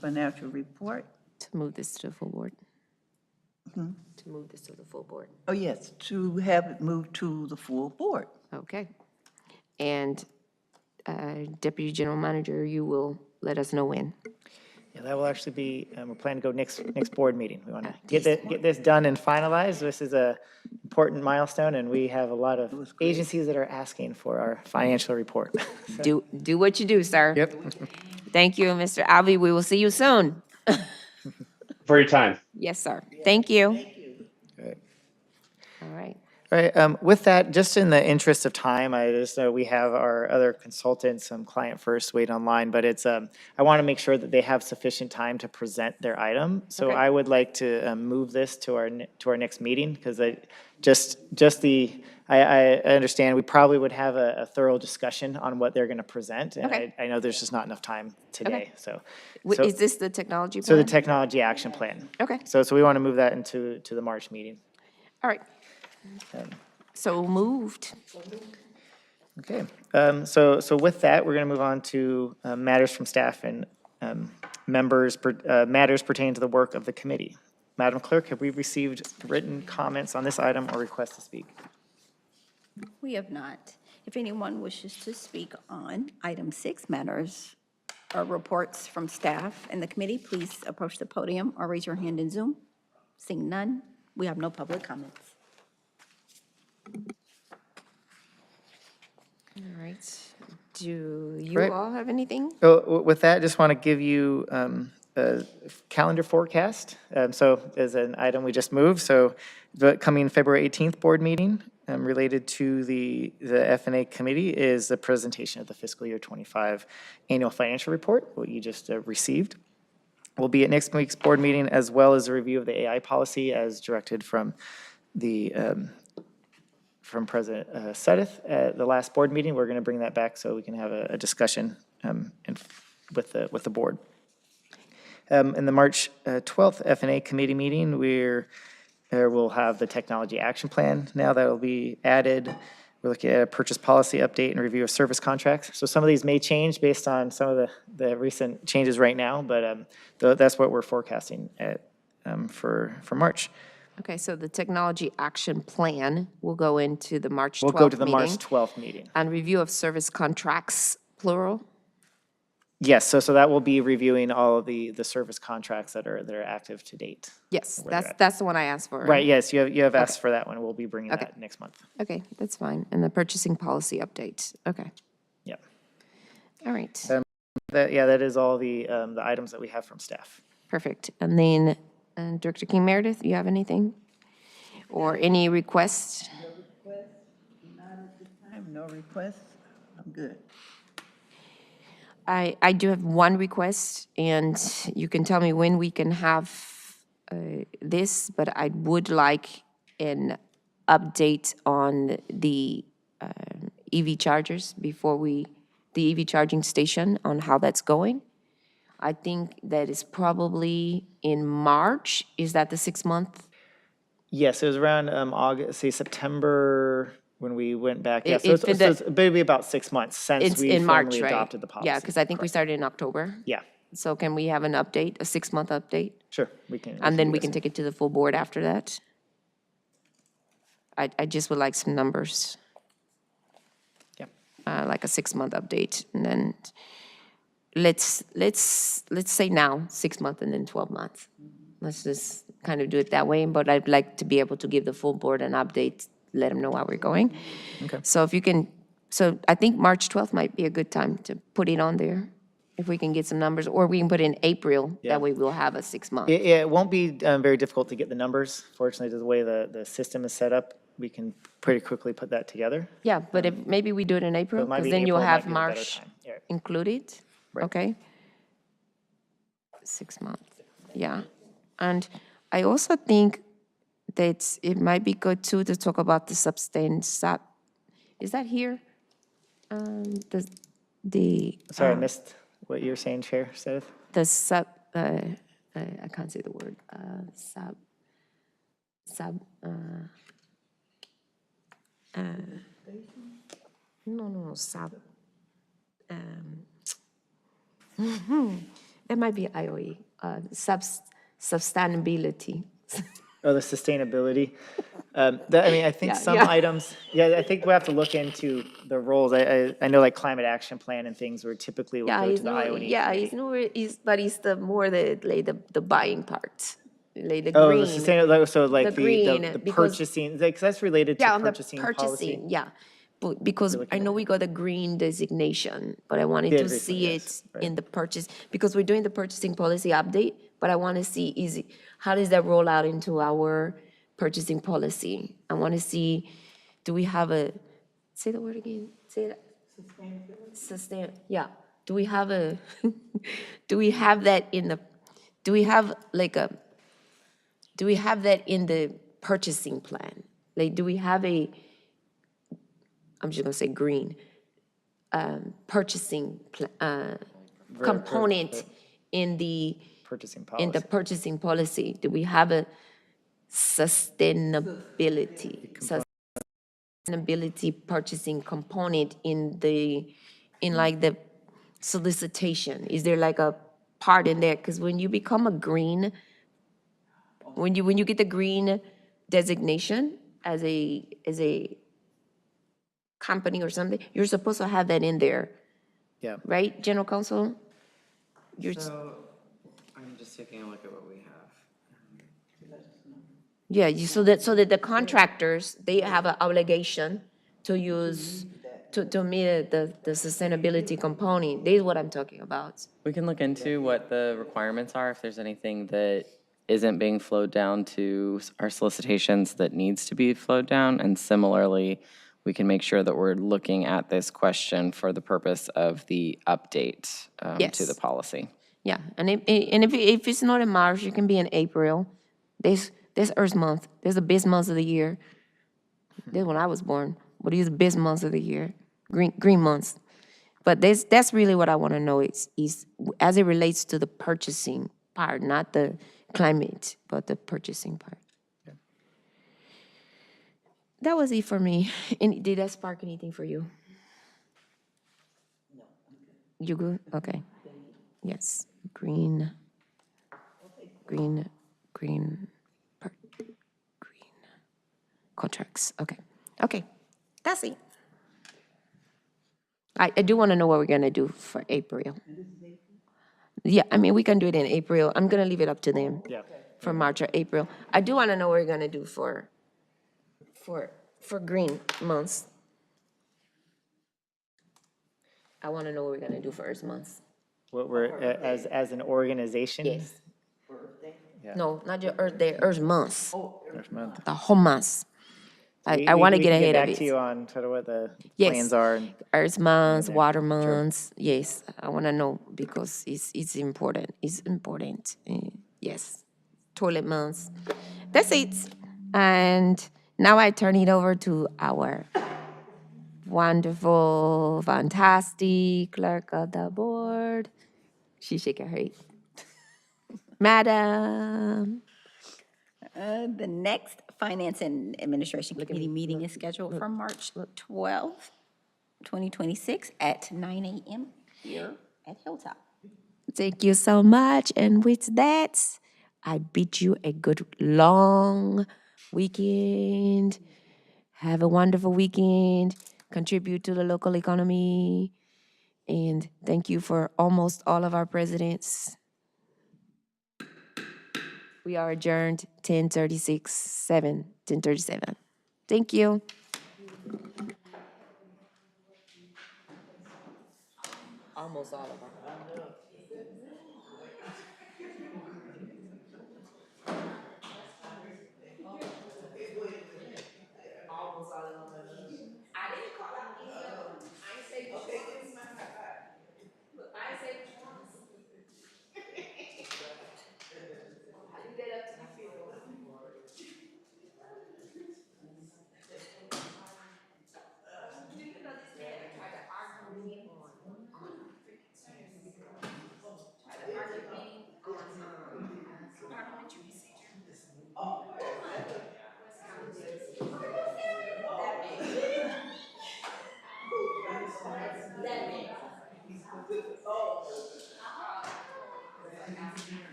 Speaker 2: financial report.
Speaker 1: To move this to the full board. To move this to the full board.
Speaker 2: Oh, yes, to have it moved to the full board.
Speaker 1: Okay. And Deputy General Manager, you will let us know when.
Speaker 5: Yeah, that will actually be, we're planning to go next board meeting. We want to get this done and finalized. This is a important milestone, and we have a lot of agencies that are asking for our financial report.
Speaker 1: Do what you do, sir. Yep. Thank you, Mr. Alvey. We will see you soon.
Speaker 8: For your time.
Speaker 1: Yes, sir. Thank you. All right.
Speaker 5: All right, with that, just in the interest of time, I just know we have our other consultants, Client First, wait online, but it's, I want to make sure that they have sufficient time to present their item. So
Speaker 1: Okay.
Speaker 5: I would like to move this to our next meeting, because I understand we probably would have a thorough discussion on what they're going to present, and
Speaker 1: Okay.
Speaker 5: I know there's just not enough time today, so.
Speaker 1: Is this the technology plan?
Speaker 5: So the technology action plan.
Speaker 1: Okay.
Speaker 5: So we want to move that into the March meeting.
Speaker 1: All right. So moved.
Speaker 5: Okay, so with that, we're going to move on to matters from staff and matters pertaining to the work of the committee. Madam Clerk, have we received written comments on this item or requests to speak?
Speaker 4: We have not. If anyone wishes to speak on item 6, matters or reports from staff and the committee, please approach the podium or raise your hand in Zoom. Seeing none, we have no public comments.
Speaker 1: All right. Do you
Speaker 5: Right.
Speaker 1: all have anything?
Speaker 5: So with that, I just want to give you a calendar forecast. So as an item we just moved, so the coming February 18th board meeting related to the F&A committee is the presentation of the fiscal year 25 annual financial report, what you just received. Will be at next week's board meeting, as well as a review of the AI policy as directed from the from President Sedith at the last board meeting. We're going to bring that back so we can have a discussion with the board. In the March 12th F&A committee meeting, we'll have the technology action plan now that will be added. We're looking at a purchase policy update and review of service contracts. So some of these may change based on some of the recent changes right now, but that's what we're forecasting at, for March.
Speaker 1: Okay, so the technology action plan will go into the March 12th
Speaker 5: We'll
Speaker 1: meeting.
Speaker 5: go to the March 12th meeting.
Speaker 1: And review of service contracts, plural?
Speaker 5: Yes, so that will be reviewing all of the service contracts that are active to date.
Speaker 1: Yes,
Speaker 5: Where they're at.
Speaker 1: that's the one I asked for.
Speaker 5: Right, yes, you have asked for that one. We'll be bringing
Speaker 1: Okay.
Speaker 5: that next month.
Speaker 1: Okay, that's fine. And the purchasing policy update. Okay,
Speaker 5: Yep.
Speaker 1: all right,
Speaker 5: That is all the items that we have from staff.
Speaker 1: perfect. And then Director King Meredith, you have anything? Or any requests?
Speaker 2: Not at this time, no requests. I'm good.
Speaker 1: I do have one request, and you can tell me when we can have this, but I would like an update on the EV chargers the EV charging station, on how that's going. I think that is probably in March. Is that the 6-month?
Speaker 5: Yes, it was around August, say September, when we went back. Yeah,
Speaker 1: It-
Speaker 5: so
Speaker 1: it-
Speaker 5: it's maybe about 6 months since
Speaker 1: It's
Speaker 5: we
Speaker 1: in March,
Speaker 5: formally
Speaker 1: right?
Speaker 5: adopted the policy.
Speaker 1: Yeah, because I think we started in October.
Speaker 5: Yeah,
Speaker 1: So can we have an update, a 6-month update?
Speaker 5: sure, we can.
Speaker 1: And then
Speaker 5: do
Speaker 1: we
Speaker 5: that
Speaker 1: can
Speaker 5: soon.
Speaker 1: take it to the full board after that? I just would like some numbers,
Speaker 5: Yeah.
Speaker 1: like a 6-month update. And then let's say now, 6 months and then 12 months. Let's just kind of do it that way, but I'd like to be able to give the full board an update, let them know how we're going.
Speaker 5: Okay.
Speaker 1: So if you can, so I think March 12th might be a good time to put it on there, if we can get some numbers, or we can put in April,
Speaker 5: Yeah.
Speaker 1: that way we'll have a 6-month.
Speaker 5: It won't be very difficult to get the numbers. Fortunately, the way the system is set up, we can pretty quickly put that together.
Speaker 1: Yeah, but if, maybe we do it in April,
Speaker 5: it might
Speaker 1: because
Speaker 5: be
Speaker 1: then you'll
Speaker 5: April might
Speaker 1: have
Speaker 5: be a better
Speaker 1: March
Speaker 5: time. Yeah.
Speaker 1: included,
Speaker 5: Right.
Speaker 1: okay? 6 months, yeah. And I also think that it might be good too to talk about the is that here? The,
Speaker 5: Sorry, I missed what you were saying, Chair Sedith.
Speaker 1: the I can't say the word, no, that might be IOE, sustainability.
Speaker 5: Oh, the sustainability. I mean, I think
Speaker 1: Yeah,
Speaker 5: some
Speaker 1: yeah.
Speaker 5: items, I think we have to look into the roles. I know like climate action plan and things where typically we'll
Speaker 1: Yeah,
Speaker 5: go
Speaker 1: he's
Speaker 5: to the
Speaker 1: no,
Speaker 5: IOE
Speaker 1: yeah,
Speaker 5: committee.
Speaker 1: but he's the more the buying part, like the
Speaker 5: Oh,
Speaker 1: green.
Speaker 5: the sustainable, so like
Speaker 1: The green,
Speaker 5: the
Speaker 1: because-
Speaker 5: purchasing, because that's related
Speaker 1: Yeah,
Speaker 5: to
Speaker 1: on the
Speaker 5: purchasing policy.
Speaker 1: purchasing, yeah. But because I know we got a green designation, but I wanted
Speaker 5: Did
Speaker 1: to
Speaker 5: recently,
Speaker 1: see
Speaker 5: yes,
Speaker 1: it in the purchase, because we're doing the purchasing policy update, but I want to see, how does that roll out into our purchasing policy? I want to see, do we have say the word again, say it. Yeah. Do we have do we have that in the, do we have that in the purchasing plan? Like, do we have I'm just gonna say green, purchasing component in the
Speaker 5: Purchasing policy.
Speaker 1: purchasing policy? Do we have a sustainability? sustainability purchasing component in like the solicitation? Is there like a part in there? Because when you become a green, when you get the green designation as a company or something, you're supposed to have that in there,
Speaker 5: Yeah.
Speaker 1: right, General Counsel? You're,
Speaker 3: So, I'm just taking a look at what we have.
Speaker 1: yeah, so that the contractors, they have an obligation to use, to meet the sustainability component. This is what I'm talking about.
Speaker 3: We can look into what the requirements are, if there's anything that isn't being flowed down to our solicitations that needs to be flowed down. And similarly, we can make sure that we're looking at this question for the purpose of the update to
Speaker 1: Yes.
Speaker 3: the policy.
Speaker 1: Yeah, and if it's not in March, it can be in April. There's Earth Month. There's the best months of the year. This when I was born. What are the best months of the year? Green months. But that's really what I want to know. Is as it relates to the purchasing part, not the climate, but the purchasing part. That was it for me. And did that spark anything for you? No. You good? Okay. Yes. Green, green, green contracts. Okay. Okay. That's it. I do want to know what we're going to do for April. Yeah, I mean, we can do it in April. I'm going to leave it up to them
Speaker 5: Yeah.
Speaker 1: for March or April. I do want to know what we're going to do for green months. I want to know what we're going to do for Earth months.
Speaker 5: What we're, as an organization.
Speaker 1: Yes.
Speaker 5: Yeah.
Speaker 1: No, not your Earth Day, Earth months,
Speaker 5: Next month.
Speaker 1: the whole months.
Speaker 5: We-
Speaker 1: I want to
Speaker 5: we
Speaker 1: get
Speaker 5: can
Speaker 1: ahead of
Speaker 5: back to
Speaker 1: it.
Speaker 5: you on sort of what the
Speaker 1: Yes.
Speaker 5: plans are.
Speaker 1: Earth months,
Speaker 5: there.
Speaker 1: water months, yes, I want to know because it's important, it's important, yes. Toilet months, that's it. And now I turn it over to our wonderful, fantastic clerk of the board. She's shaking her head. Madam.
Speaker 4: The next Finance and Administration Committee meeting is scheduled for March 12th, 2026 at 9 a.m. here at Hilltop.
Speaker 1: Thank you so much. And with that, I bid you a good long weekend. Have a wonderful weekend. Contribute to the local economy. And thank you for almost all of our presidents. We are adjourned 10:37. Thank you. Almost all of them.